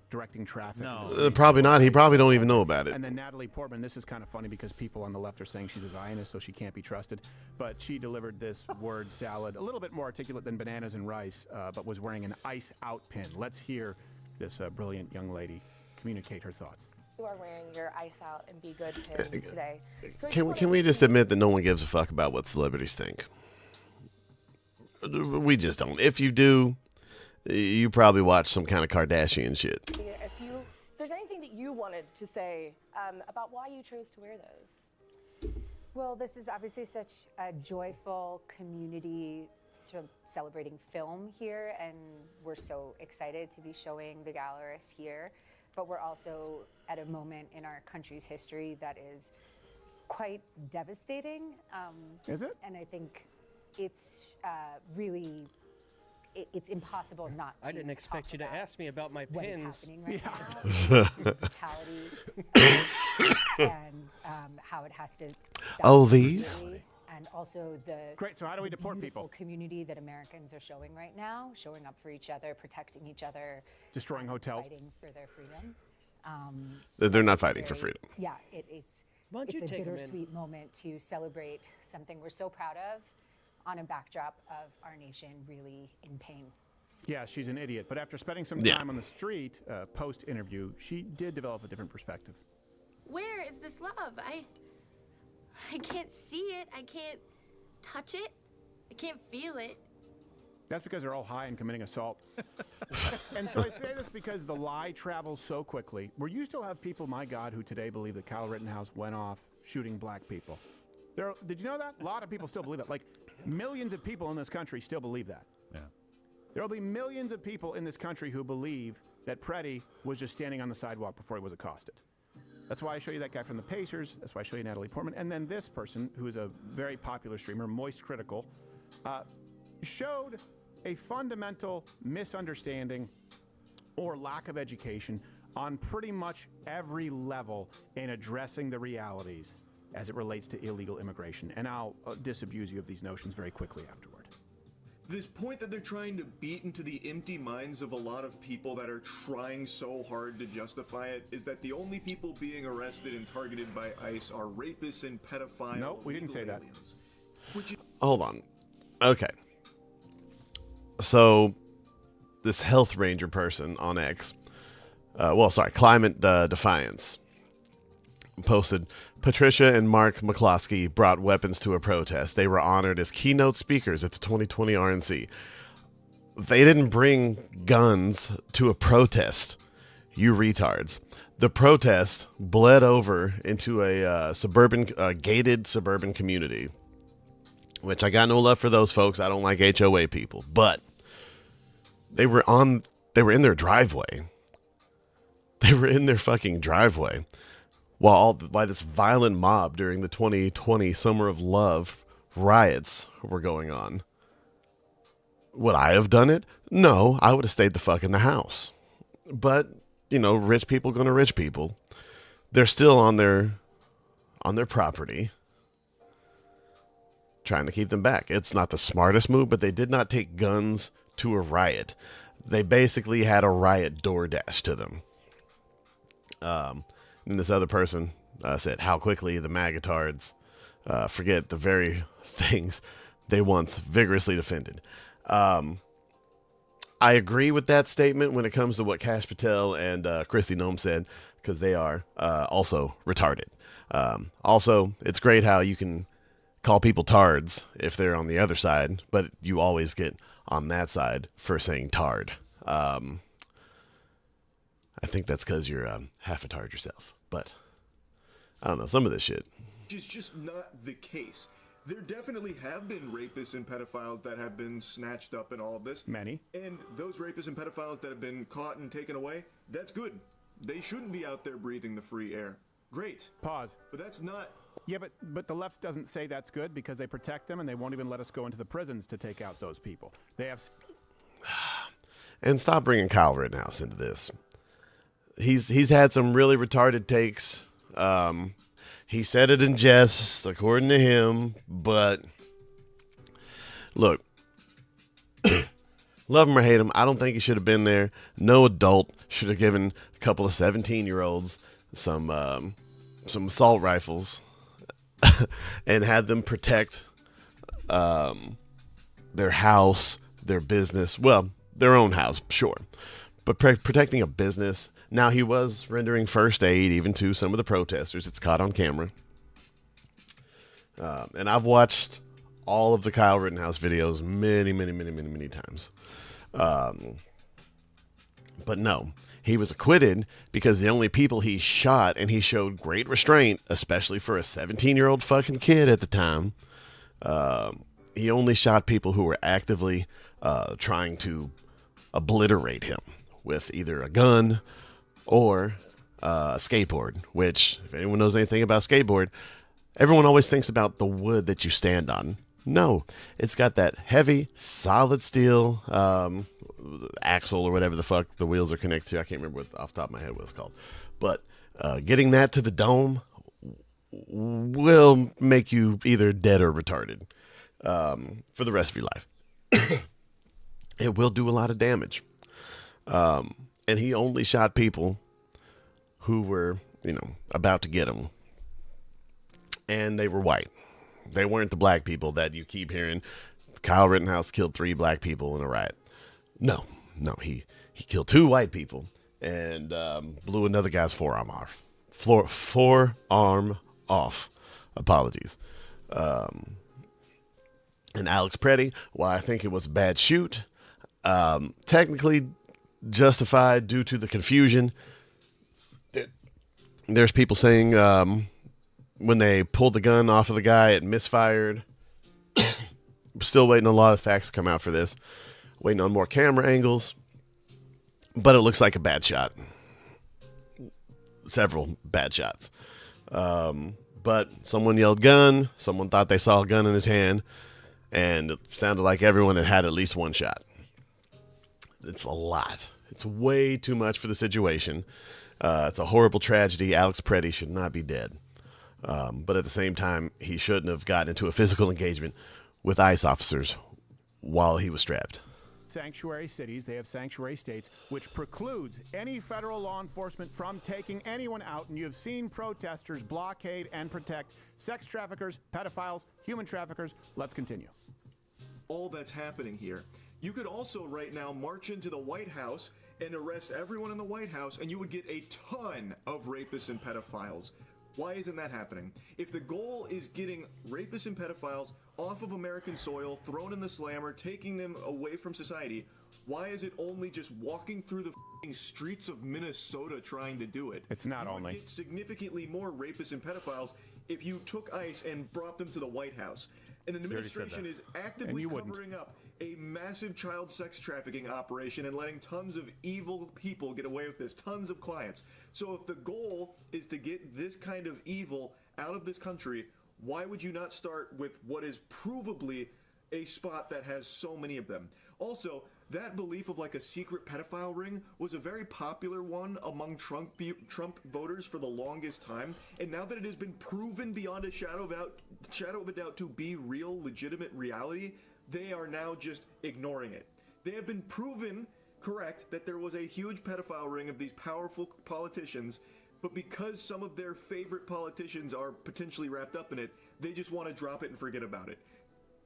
directing traffic. No, probably not. He probably don't even know about it. And then Natalie Portman. This is kind of funny because people on the left are saying she's a Zionist, so she can't be trusted. But she delivered this word salad, a little bit more articulate than bananas and rice, but was wearing an ice out pin. Let's hear this brilliant young lady communicate her thoughts. You are wearing your ice out and be good pins today. So Can we just admit that no one gives a fuck about what celebrities think? We just don't. If you do, you probably watch some kind of Kardashian shit. If there's anything that you wanted to say about why you chose to wear those. Well, this is obviously such a joyful community celebrating film here, and we're so excited to be showing the gallerists here. But we're also at a moment in our country's history that is quite devastating. Is it? And I think it's really, it's impossible not to. I didn't expect you to ask me about my what pins. is happening right now, brutality, and how it has to stop. Oh, these? And also the great. So how do we deport people? Community that Americans are showing right now, showing up for each other, protecting each other, destroying hotels, fighting for their freedom. They're not fighting for freedom. Yeah, it's a bittersweet moment to celebrate something we're so proud of on a backdrop of our nation really in pain. Yeah, she's an idiot. But after spending some time on the street post-interview, she did develop a different perspective. Where is this love? I can't see it. I can't touch it. I can't feel it. That's because they're all high and committing assault. And so I say this because the lie travels so quickly. Where you still have people, my God, who today believe that Kyle Rittenhouse went off shooting black people. Did you know that? A lot of people still believe that. Like, millions of people in this country still believe that. Yeah. There will be millions of people in this country who believe that Preddy was just standing on the sidewalk before he was accosted. That's why I show you that guy from the Pacers. That's why I show you Natalie Portman. And then this person, who is a very popular streamer, Moist Critical, showed a fundamental misunderstanding or lack of education on pretty much every level in addressing the realities as it relates to illegal immigration. And I'll disabuse you of these notions very quickly afterward. This point that they're trying to beat into the empty minds of a lot of people that are trying so hard to justify it is that the only people being arrested and targeted by ICE are rapists and pedophiles. No, we didn't say that. Hold on. Okay. So, this health ranger person on X, Climate Defiance, posted, Patricia and Mark McCloskey brought weapons to a protest. They were honored as keynote speakers at the 2020 RNC. They didn't bring guns to a protest, you retards. The protest bled over into a gated suburban community, which I got no love for those folks. I don't like HOA people, but they were in their driveway. They were in their fucking driveway while this violent mob during the 2020 Summer of Love riots were going on. Would I have done it? No, I would have stayed the fuck in the house. But, rich people gonna rich people. They're still on their property, trying to keep them back. It's not the smartest move, but they did not take guns to a riot. They basically had a riot DoorDash to them. And this other person said how quickly the magatards forget the very things they once vigorously defended. I agree with that statement when it comes to what Kash Patel and Kristi Noem said, because they are also retarded. Also, it's great how you can call people tards if they're on the other side, but you always get on that side for saying tard. I think that's because you're half a tard yourself. But I don't know, some of this shit. It's just not the case. There definitely have been rapists and pedophiles that have been snatched up in all of this. Many. And those rapists and pedophiles that have been caught and taken away, that's good. They shouldn't be out there breathing the free air. Great. Pause. But that's not... Yeah, but the left doesn't say that's good because they protect them and they won't even let us go into the prisons to take out those people. They have... And stop bringing Kyle Rittenhouse into this. He's had some really retarded takes. He said it in jest, according to him, but look, love him or hate him, I don't think he should have been there. No adult should have given a couple of 17-year-olds some assault rifles and had them protect their house, their business. Well, their own house, sure, but protecting a business. Now, he was rendering first aid even to some of the protesters. It's caught on camera. And I've watched all of the Kyle Rittenhouse videos many times. But no, he was acquitted because the only people he shot, and he showed great restraint, especially for a 17-year-old fucking kid at the time. He only shot people who were actively trying to obliterate him with either a gun or a skateboard, which, if anyone knows anything about skateboard, everyone always thinks about the wood that you stand on. No, it's got that heavy, solid steel axle or whatever the fuck the wheels are connected to. I can't remember off the top of my head what it's called. But getting that to the dome will make you either dead or retarded for the rest of your life. It will do a lot of damage. And he only shot people who were, about to get him. And they were white. They weren't the black people that you keep hearing. Kyle Rittenhouse killed 3 black people in a riot. No, he killed 2 white people and blew another guy's forearm off. Forearm off. Apologies. And Alex Preddy, while I think it was a bad shoot, technically justified due to the confusion. There's people saying when they pulled the gun off of the guy, it misfired. Still waiting on a lot of facts to come out for this. Waiting on more camera angles. But it looks like a bad shot. Several bad shots. But someone yelled gun. Someone thought they saw a gun in his hand. And it sounded like everyone had at least one shot. It's a lot. It's way too much for the situation. It's a horrible tragedy. Alex Preddy should not be dead. But at the same time, he shouldn't have gotten into a physical engagement with ICE officers while he was strapped. Sanctuary cities, they have sanctuary states, which precludes any federal law enforcement from taking anyone out. And you have seen protesters blockade and protect sex traffickers, pedophiles, human traffickers. Let's continue. All that's happening here. You could also right now march into the White House and arrest everyone in the White House, and you would get a ton of rapists and pedophiles. Why isn't that happening? If the goal is getting rapists and pedophiles off of American soil, thrown in the slammer, taking them away from society, why is it only just walking through the f***ing streets of Minnesota trying to do it? It's not you only. would get significantly more rapists and pedophiles if you took ICE and brought them to the White House. And an administration is actively covering up a massive child sex trafficking operation and letting tons of evil people get away with this, tons of clients. So if the goal is to get this kind of evil out of this country, why would you not start with what is provably a spot that has so many of them? Also, that belief of like a secret pedophile ring was a very popular one among Trump voters for the longest time. And now that it has been proven beyond a shadow of a doubt to be real, legitimate reality, they are now just ignoring it. They have been proven correct that there was a huge pedophile ring of these powerful politicians, but because some of their favorite politicians are potentially wrapped up in it, they just want to drop it and forget about it.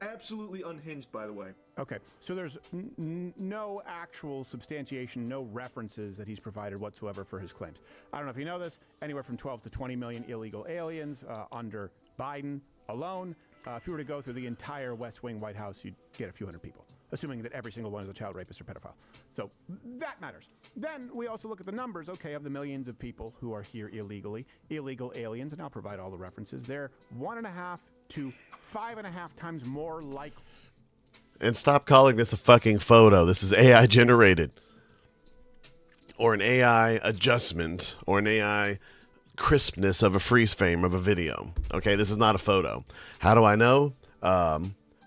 absolutely unhinged, by the way. Okay, so there's no actual substantiation, no references that he's provided whatsoever for his claims. I don't know if you know this, anywhere from 12 to 20 million illegal aliens under Biden alone. If you were to go through the entire West Wing White House, you'd get a few hundred people, assuming that every single one is a child rapist or pedophile. So that matters. Then we also look at the numbers, okay, of the millions of people who are here illegally, illegal aliens, and I'll provide all the references. They're 1.5 to 5.5 times more likely. And stop calling this a fucking photo. This is AI generated. Or an AI adjustment, or an AI crispness of a freeze frame of a video. Okay, this is not a photo. How do I know?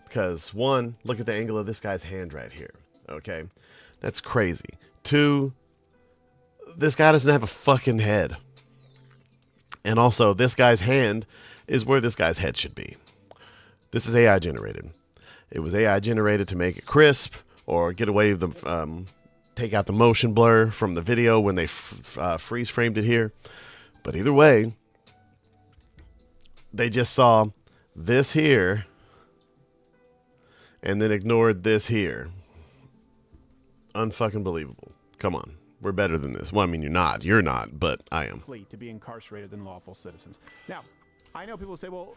Because one, look at the angle of this guy's hand right here. Okay, that's crazy. Two, this guy doesn't have a fucking head. And also, this guy's hand is where this guy's head should be. This is AI generated. It was AI generated to make it crisp or get away with the take out the motion blur from the video when they freeze framed it here. But either way, they just saw this here and then ignored this here. Unfucking believable. Come on. We're better than this. Well, I mean, you're not. You're not, but I am. To be incarcerated than lawful citizens. Now, I know people say, well,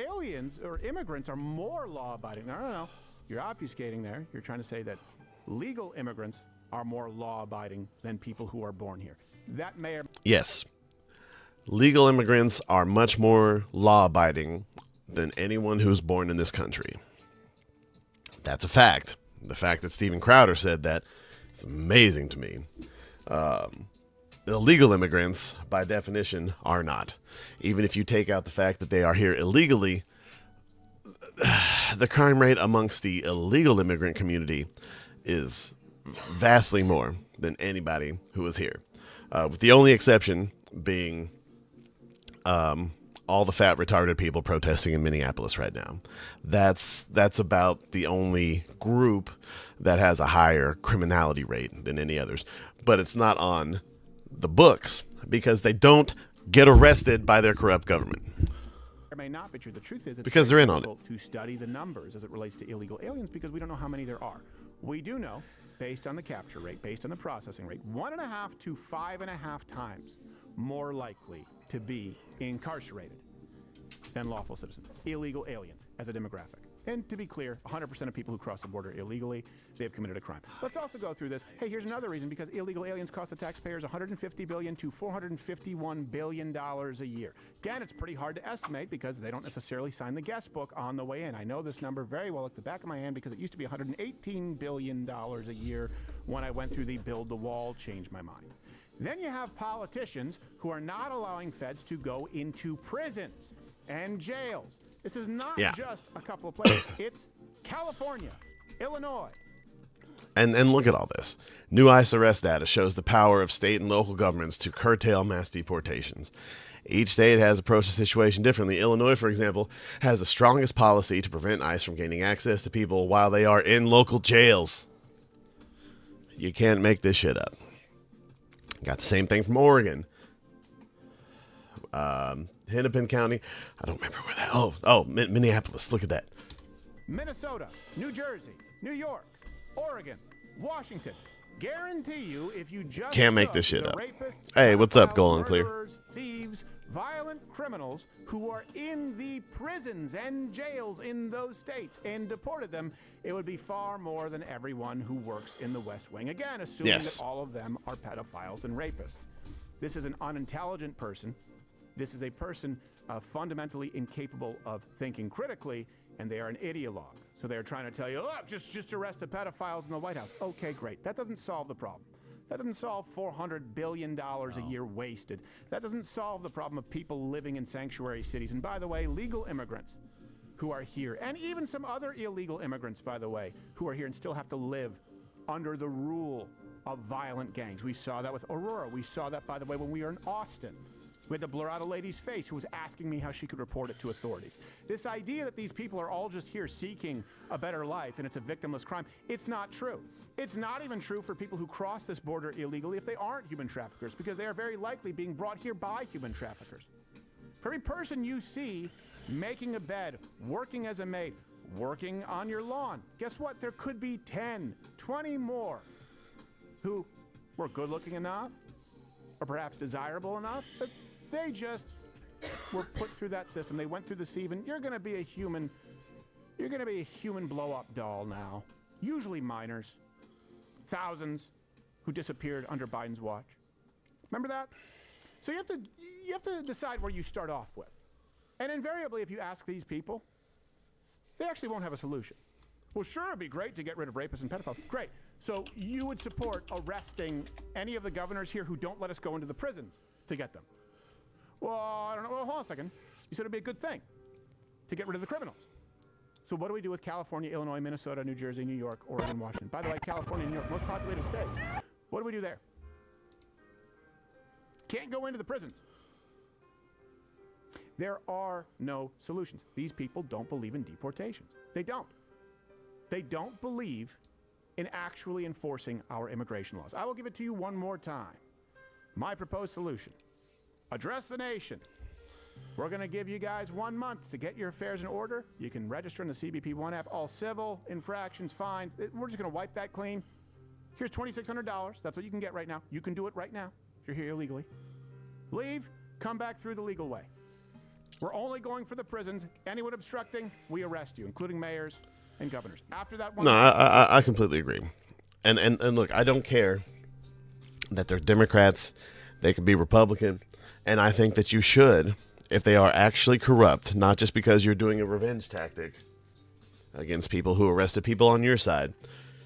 aliens or immigrants are more law-abiding. No. You're obfuscating there. You're trying to say that legal immigrants are more law-abiding than people who are born here. That may or... Yes. Legal immigrants are much more law-abiding than anyone who's born in this country. That's a fact. The fact that Steven Crowder said that is amazing to me. Illegal immigrants, by definition, are not. Even if you take out the fact that they are here illegally, the crime rate amongst the illegal immigrant community is vastly more than anybody who is here. With the only exception being all the fat, retarded people protesting in Minneapolis right now. That's about the only group that has a higher criminality rate than any others. But it's not on the books because they don't get arrested by their corrupt government. It may not be true. The truth is, it's because they're in on it. To study the numbers as it relates to illegal aliens because we don't know how many there are. We do know, based on the capture rate, based on the processing rate, 1.5 to 5.5 times more likely to be incarcerated than lawful citizens, illegal aliens as a demographic. And to be clear, 100% of people who cross the border illegally, they have committed a crime. Let's also go through this. Hey, here's another reason, because illegal aliens cost the taxpayers $150 billion to $451 billion a year. Again, it's pretty hard to estimate because they don't necessarily sign the guest book on the way in. I know this number very well at the back of my hand because it used to be $118 billion a year when I went through the build the wall, changed my mind. Then you have politicians who are not allowing feds to go into prisons and jails. This is not just a couple of places. It's California, Illinois. And look at all this. New ICE arrest data shows the power of state and local governments to curtail mass deportations. Each state has approached the situation differently. Illinois, for example, has the strongest policy to prevent ICE from gaining access to people while they are in local jails. You can't make this shit up. Got the same thing from Oregon. Hennepin County. I don't remember where that. Oh, Minneapolis. Look at that. Minnesota, New Jersey, New York, Oregon, Washington. Guarantee you, if you just can't make this shit up. Hey, what's up, Golan Clear? Thieves, violent criminals who are in the prisons and jails in those states and deported them, it would be far more than everyone who works in the West Wing. Again, assuming that all of them are pedophiles and rapists. This is an unintelligent person. This is a person fundamentally incapable of thinking critically, and they are an ideologue. So they're trying to tell you, look, just arrest the pedophiles in the White House. Okay, great. That doesn't solve the problem. That doesn't solve $400 billion a year wasted. That doesn't solve the problem of people living in sanctuary cities. And by the way, legal immigrants who are here, and even some other illegal immigrants, by the way, who are here and still have to live under the rule of violent gangs. We saw that with Aurora. We saw that, by the way, when we were in Austin. We had to blur out a lady's face who was asking me how she could report it to authorities. This idea that these people are all just here seeking a better life and it's a victimless crime, it's not true. It's not even true for people who cross this border illegally if they aren't human traffickers, because they are very likely being brought here by human traffickers. For every person you see making a bed, working as a maid, working on your lawn. Guess what? There could be 10, 20 more who were good looking enough or perhaps desirable enough that they just were put through that system. They went through the sieve, and you're going to be a human. You're going to be a human blow-up doll now. Usually minors. Thousands who disappeared under Biden's watch. Remember that? So you have to decide where you start off with. And invariably, if you ask these people, they actually won't have a solution. Well, sure, it'd be great to get rid of rapists and pedophiles. Great. So you would support arresting any of the governors here who don't let us go into the prisons to get them. Well, I don't know. Well, hold on a second. You said it'd be a good thing to get rid of the criminals. So what do we do with California, Illinois, Minnesota, New Jersey, New York, Oregon, Washington? By the way, California and New York, most populated states. What do we do there? Can't go into the prisons. There are no solutions. These people don't believe in deportations. They don't. They don't believe in actually enforcing our immigration laws. I will give it to you one more time. My proposed solution. Address the nation. We're going to give you guys 1 month to get your affairs in order. You can register in the CBP One app. All civil infractions, fines. We're just going to wipe that clean. Here's $2,600. That's what you can get right now. You can do it right now if you're here illegally. Leave, come back through the legal way. We're only going for the prisons. Anyone obstructing, we arrest you, including mayors and governors. After that one... No, I completely agree. And look, I don't care that they're Democrats. They could be Republican. And I think that you should, if they are actually corrupt, not just because you're doing a revenge tactic against people who arrested people on your side.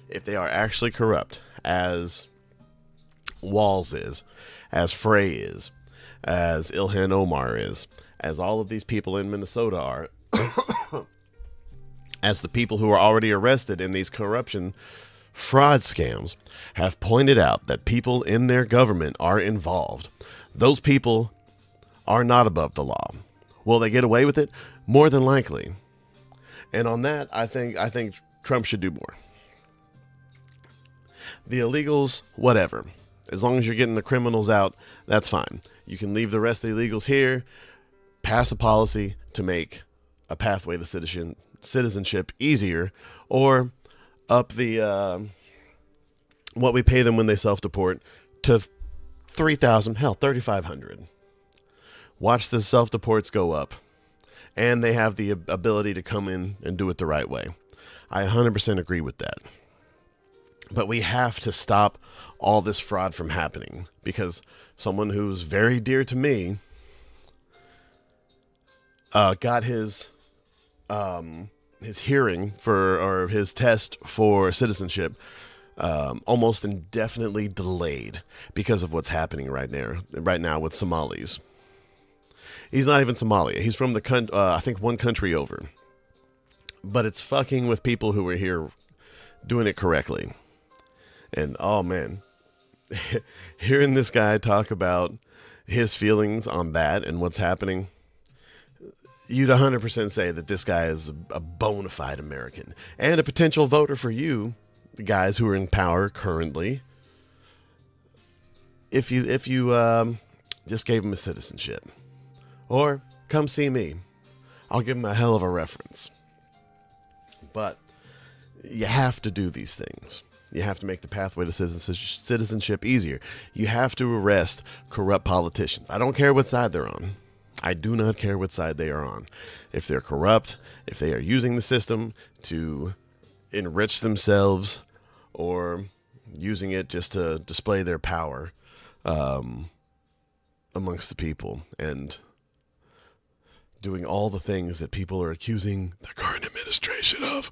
If they are actually corrupt, as Walz is, as Frey is, as Ilhan Omar is, as all of these people in Minnesota are, as the people who are already arrested in these corruption fraud scams have pointed out that people in their government are involved. Those people are not above the law. Will they get away with it? More than likely. And on that, I think Trump should do more. The illegals, whatever. As long as you're getting the criminals out, that's fine. You can leave the rest of the illegals here, pass a policy to make a pathway to citizenship easier, or up the what we pay them when they self-deport to $3,000, hell, $3,500. Watch the self-deports go up, and they have the ability to come in and do it the right way. I 100% agree with that. But we have to stop all this fraud from happening, because someone who's very dear to me got his hearing or his test for citizenship almost indefinitely delayed because of what's happening right now with Somalis. He's not even Somalia. He's from I think one country over. But it's fucking with people who are here doing it correctly. And oh man, hearing this guy talk about his feelings on that and what's happening, you'd 100% say that this guy is a bona fide American and a potential voter for you, the guys who are in power currently. If you just gave him a citizenship, or come see me, I'll give him a hell of a reference. But you have to do these things. You have to make the pathway to citizenship easier. You have to arrest corrupt politicians. I don't care what side they're on. I do not care what side they are on. If they're corrupt, if they are using the system to enrich themselves, or using it just to display their power amongst the people, and doing all the things that people are accusing the current administration of,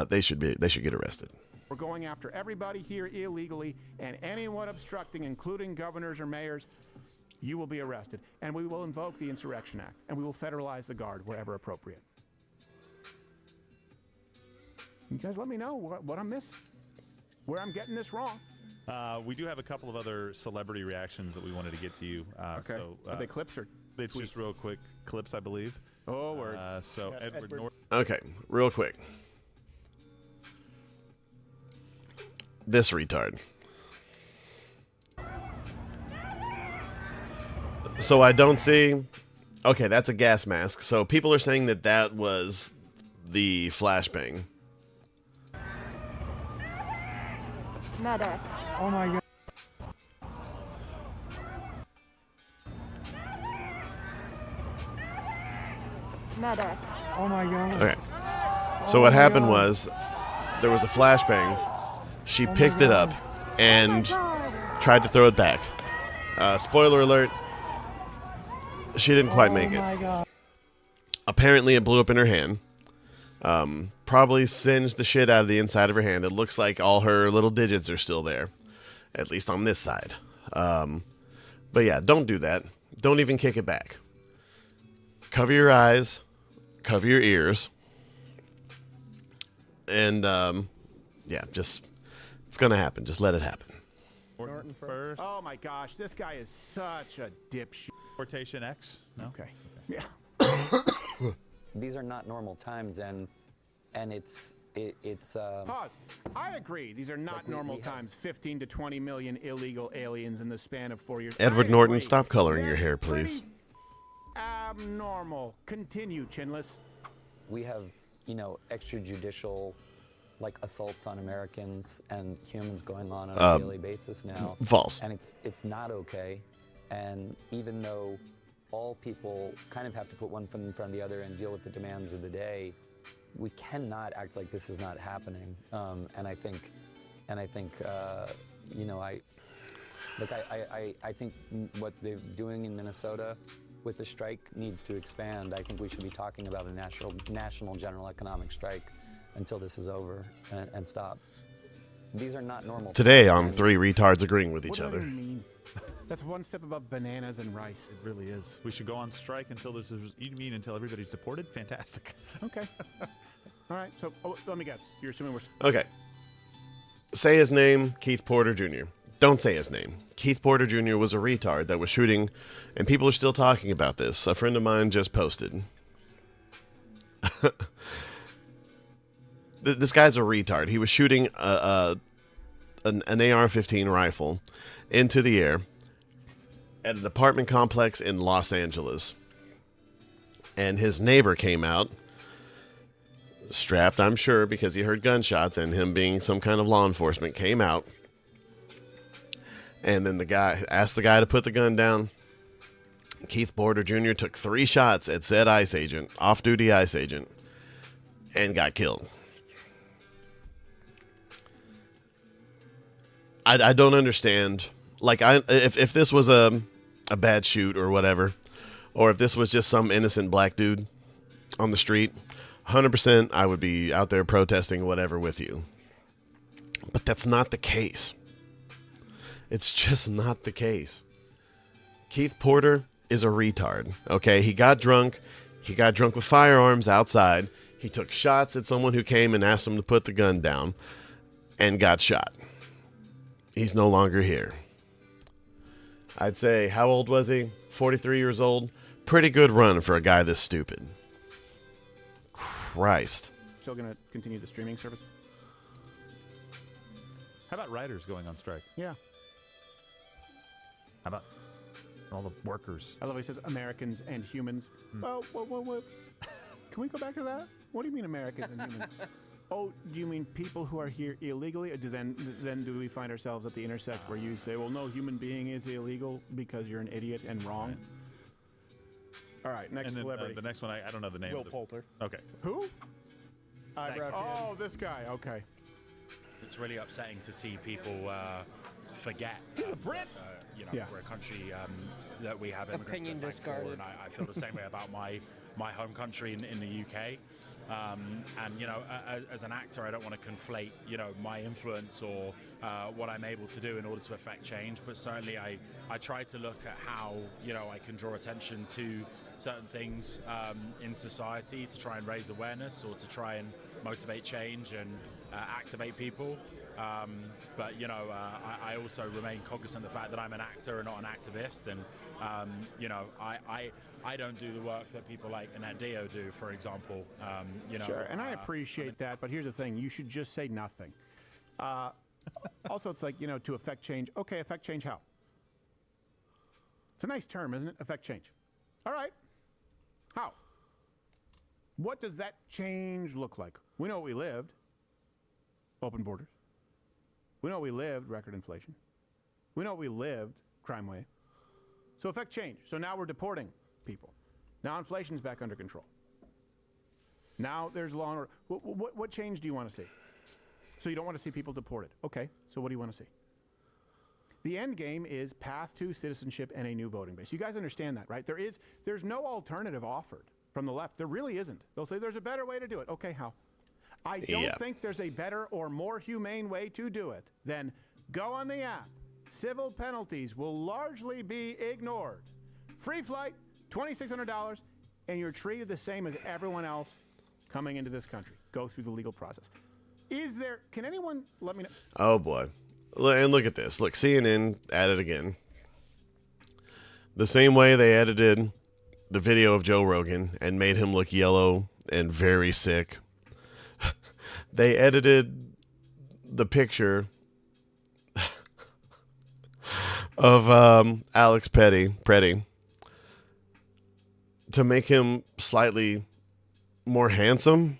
they should get arrested. We're going after everybody here illegally, and anyone obstructing, including governors or mayors, you will be arrested. And we will invoke the Insurrection Act, and we will federalize the Guard wherever appropriate. You guys let me know what I'm missing, where I'm getting this wrong. We do have a couple of other celebrity reactions that we wanted to get to you. Okay. Are they clips or it's tweets? Just real quick clips, I believe. Oh, word. So Yeah, Edward Norton. Okay, real quick. This retard. So I don't see... Okay, that's a gas mask. So people are saying that was the flashbang. Medic. Oh my god. Medic. Oh my god. Okay. So what happened was there was a flashbang. She picked it up and tried to throw it back. Spoiler alert. She didn't quite make it. God. Apparently it blew up in her hand. Probably singed the shit out of the inside of her hand. It looks like all her little digits are still there. At least on this side. But yeah, don't do that. Don't even kick it back. Cover your eyes. Cover your ears. And, yeah, just, it's going to happen. Just let it happen. Norton first. Oh my gosh, this guy is such a dipshit. Portation X? No? Okay. Yeah. These are not normal times, and it's Pause. I agree. These are not normal times. 15 to 20 million illegal aliens in the span of 4 years. Edward Norton, stop coloring your hair, please. Abnormal. Continue, Chinless. We have, you know, extrajudicial, like, assaults on Americans and humans going on a daily basis now. False. And it's not okay. And even though all people kind of have to put one foot in front of the other and deal with the demands of the day, we cannot act like this is not happening. And I think, you know, I think what they're doing in Minnesota with the strike needs to expand. I think we should be talking about a national general economic strike until this is over and stop. These are not normal. Today on 3 Retards Agreeing with Each What Other. does that mean? That's one step above bananas and rice. It really is. We should go on strike until this is. You mean until everybody's deported? Fantastic. Okay. All right. So let me guess. You're assuming we're. Okay. Say his name, Keith Porter Jr. Don't say his name. Keith Porter Jr. was a retard that was shooting, and people are still talking about this. A friend of mine just posted. This guy's a retard. He was shooting an AR-15 rifle into the air at an apartment complex in Los Angeles. And his neighbor came out, strapped, I'm sure, because he heard gunshots, and him being some kind of law enforcement came out. And then the guy asked the guy to put the gun down. Keith Porter Jr. took 3 shots at said ICE agent, off-duty ICE agent, and got killed. I don't understand. Like, if this was a bad shoot or whatever, or if this was just some innocent black dude on the street, 100% I would be out there protesting whatever with you. But that's not the case. It's just not the case. Keith Porter is a retard, okay? He got drunk. He got drunk with firearms outside. He took shots at someone who came and asked him to put the gun down and got shot. He's no longer here. I'd say, how old was he? 43 years old. Pretty good run for a guy this stupid. Christ. Still going to continue the streaming service? How about writers going on strike? Yeah. How about all the workers? I love how he says Americans and humans. Oh, what? Can we go back to that? What do you mean Americans and humans? Oh, do you mean people who are here illegally? Or then do we find ourselves at the intersect where you say, well, no, human being is illegal because you're an idiot and wrong? All right, next celebrity. The next one, I don't know the name. Will Poulter. Okay. Who? Eyebrow this guy. Okay. It's really upsetting to see people forget. He's a Brit. You know, we're a country that we have immigrants Opinion to thank for, discarded. and I feel the same way about my home country in the UK. And, you know, as an actor, I don't want to conflate, you know, my influence or what I'm able to do in order to affect change. But certainly I try to look at how, you know, I can draw attention to certain things in society to try and raise awareness or to try and motivate change and activate people. But, you know, I also remain cognizant of the fact that I'm an actor and not an activist. And, you know, I don't do the work that people like Annette Dio do, for example. You know, sure, and I appreciate that, but here's the thing. You should just say nothing. Also, it's like, you know, to affect change. Okay, affect change how? It's a nice term, isn't it? Affect change. All right. How? What does that change look like? We know what we lived. Open borders. We know what we lived. Record inflation. We know what we lived. Crime wave. So effect change. So now we're deporting people. Now inflation's back under control. Now there's law and order. What change do you want to see? So you don't want to see people deported. Okay, so what do you want to see? The end game is path to citizenship and a new voting base. You guys understand that, right? There's no alternative offered from the left. There really isn't. They'll say there's a better way to do it. Okay, how? I don't think there's a better or more humane way to do it than go on the app. Civil penalties will largely be ignored. Free flight, $2,600, and you're treated the same as everyone else coming into this country. Go through the legal process. Can anyone let me know? Oh, boy. And look at this. Look, CNN at it again. The same way they edited the video of Joe Rogan and made him look yellow and very sick. They edited the picture of Alex Petty to make him slightly more handsome.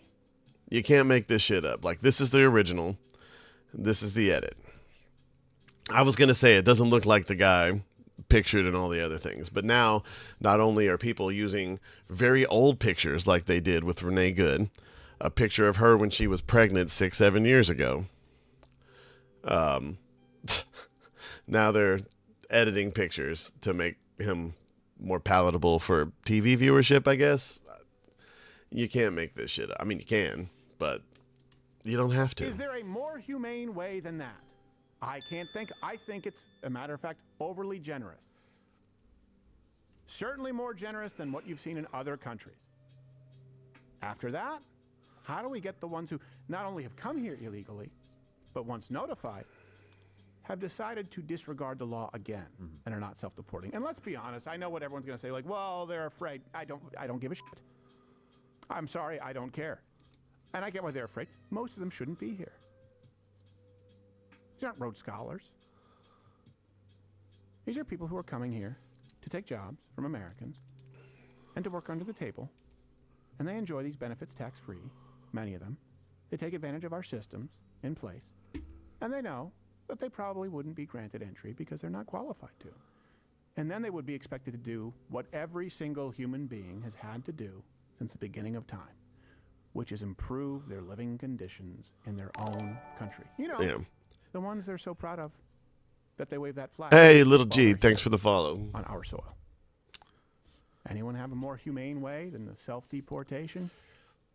You can't make this shit up. Like, this is the original. This is the edit. I was going to say it doesn't look like the guy pictured in all the other things. But now, not only are people using very old pictures like they did with Renee Good, a picture of her when she was pregnant 6-7 years ago. Now they're editing pictures to make him more palatable for TV viewership, I guess. You can't make this shit up. I mean, you can, but you don't have to. Is there a more humane way than that? I can't think. I think it's, a matter of fact, overly generous. Certainly more generous than what you've seen in other countries. After that, how do we get the ones who not only have come here illegally, but once notified, have decided to disregard the law again and are not self-deporting? And let's be honest, I know what everyone's going to say, like, well, they're afraid. I don't give a shit. I'm sorry, I don't care. And I get why they're afraid. Most of them shouldn't be here. These aren't Rhodes Scholars. These are people who are coming here to take jobs from Americans and to work under the table. And they enjoy these benefits tax-free, many of them. They take advantage of our systems in place. And they know that they probably wouldn't be granted entry because they're not qualified to. And then they would be expected to do what every single human being has had to do since the beginning of time, which is improve their living conditions in their own country. You know, the ones they're so proud of that they wave that flag. Hey, little G, thanks for the follow. On our soil. Anyone have a more humane way than the self-deportation?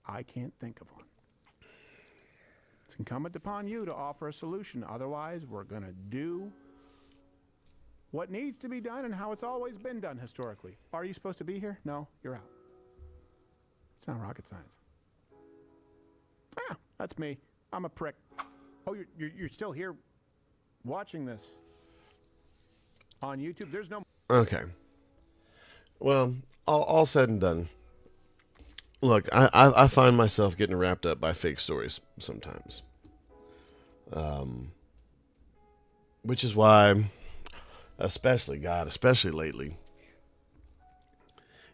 I can't think of one. It's incumbent upon you to offer a solution. Otherwise, we're going to do what needs to be done and how it's always been done historically. Are you supposed to be here? No, you're out. It's not rocket science. Ah, that's me. I'm a prick. Oh, you're still here watching this on YouTube? There's no... Okay. Well, all said and done. Look, I find myself getting wrapped up by fake stories sometimes. Which is why, especially lately,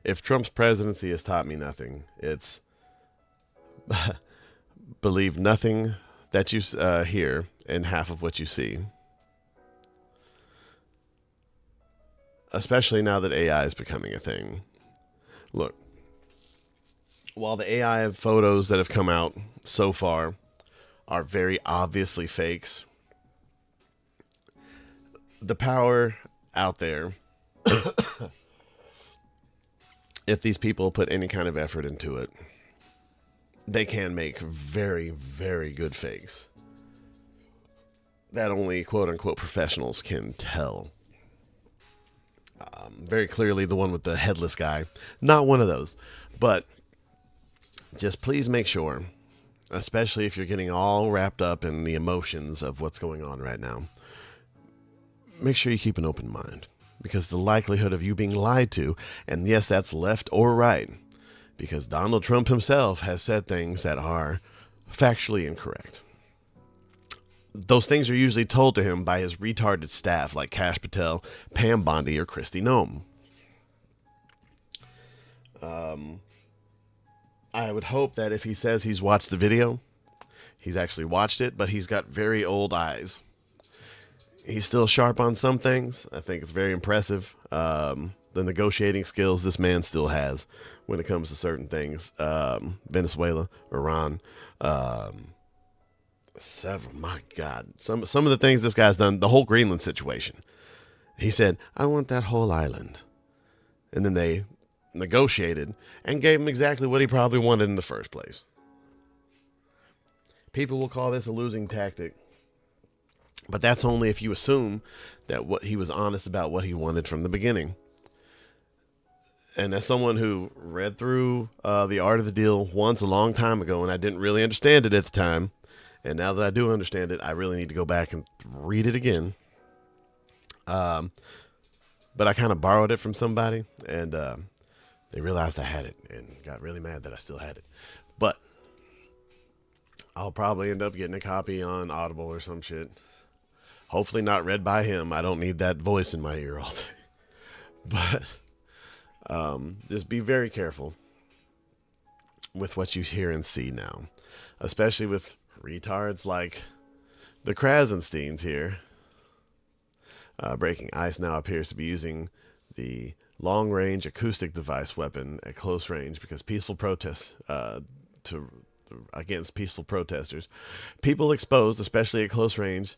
if Trump's presidency has taught me nothing, it's believe nothing that you hear and half of what you see. Especially now that AI is becoming a thing. Look, while the AI photos that have come out so far are very obviously fakes, the power out there, if these people put any kind of effort into it, they can make very, very good fakes that only quote-unquote professionals can tell. Very clearly the one with the headless guy. Not one of those. But just please make sure, especially if you're getting all wrapped up in the emotions of what's going on right now, make sure you keep an open mind. Because the likelihood of you being lied to, and yes, that's left or right, because Donald Trump himself has said things that are factually incorrect. Those things are usually told to him by his retarded staff like Kash Patel, Pam Bondi, or Kristi Noem. I would hope that if he says he's watched the video, he's actually watched it, but he's got very old eyes. He's still sharp on some things. I think it's very impressive. The negotiating skills this man still has when it comes to certain things. Venezuela, Iran, several. My God, some of the things this guy's done. The whole Greenland situation. He said, "I want that whole island," and then they negotiated and gave him exactly what he probably wanted in the first place. People will call this a losing tactic, but that's only if you assume that what he was honest about what he wanted from the beginning. And as someone who read through The Art of the Deal once a long time ago, and I didn't really understand it at the time, and now that I do understand it, I really need to go back and read it again. But I kind of borrowed it from somebody, and they realized I had it and got really mad that I still had it. But I'll probably end up getting a copy on Audible or some shit. Hopefully not read by him. I don't need that voice in my ear all day. But just be very careful with what you hear and see now, especially with retards like the Krasensteins here. Breaking Ice now appears to be using the long-range acoustic device weapon at close range because peaceful protests against peaceful protesters. People exposed, especially at close range.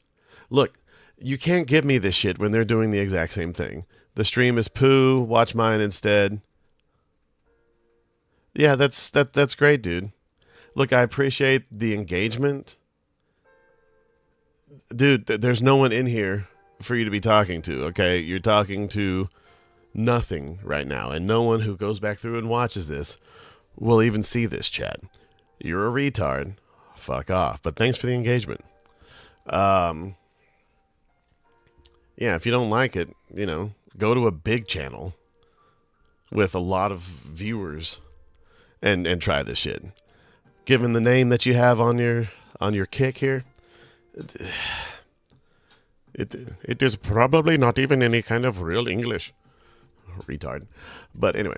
Look, you can't give me this shit when they're doing the exact same thing. The stream is poo. Watch mine instead. Yeah, that's great, dude. Look, I appreciate the engagement. Dude, there's no one in here for you to be talking to, okay? You're talking to nothing right now, and no one who goes back through and watches this will even see this chat. You're a retard. Fuck off. But thanks for the engagement. Yeah, if you don't like it, go to a big channel with a lot of viewers and try this shit. Given the name that you have on your kick here, it is probably not even any kind of real English. Retard. But anyway.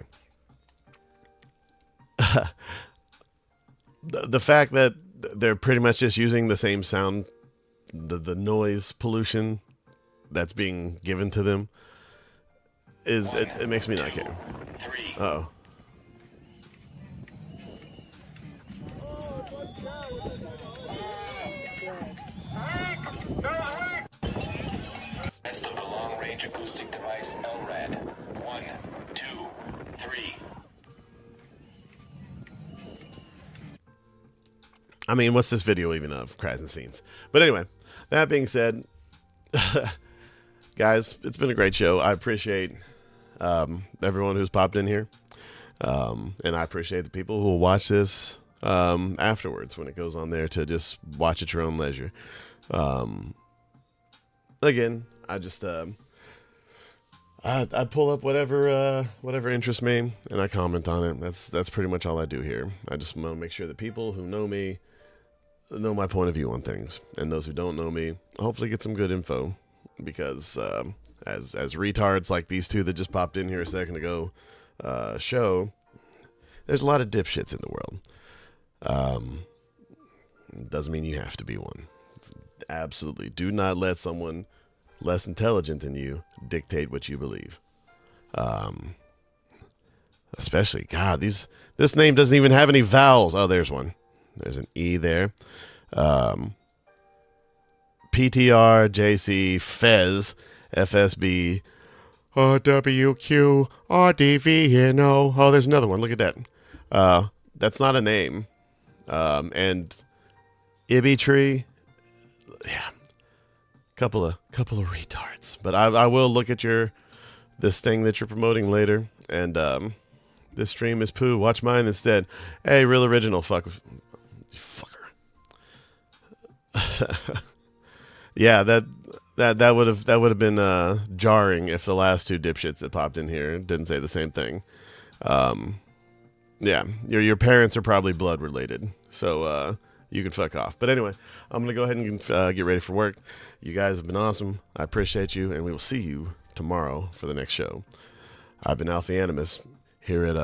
The fact that they're pretty much just using the same sound, the noise pollution that's being given to them, it makes me not care. Uh-oh. Rest of the long-range acoustic device, LRAD. 1, 2, 3. I mean, what's this video even of? Krasensteins. But anyway, that being said, guys, it's been a great show. I appreciate everyone who's popped in here. And I appreciate the people who will watch this afterwards when it goes on there to just watch at your own leisure. Again, I just I pull up whatever interests me and I comment on it. That's pretty much all I do here. I just want to make sure that people who know me know my point of view on things, and those who don't know me hopefully get some good info, because as retards like these two that just popped in here a second ago show, there's a lot of dipshits in the world. Doesn't mean you have to be one. Absolutely do not let someone less intelligent than you dictate what you believe. Especially, God, this name doesn't even have any vowels. Oh, there's one. There's an E there. PTR, JC, Fez, FSB, WQ, RDVNO. Oh, there's another one. Look at that. That's not a name. And Ibby Tree. Yeah. Couple of retards. But I will look at this thing that you're promoting later. And this stream is poo. Watch mine instead. Hey, real original fucker. Yeah, that would have been jarring if the last two dipshits that popped in here didn't say the same thing. Yeah, your parents are probably blood related, so you can fuck off. But anyway, I'm gonna go ahead and get ready for work. You guys have been awesome. I appreciate you, and we will see you tomorrow for the next show. I've been Alpha Animus here at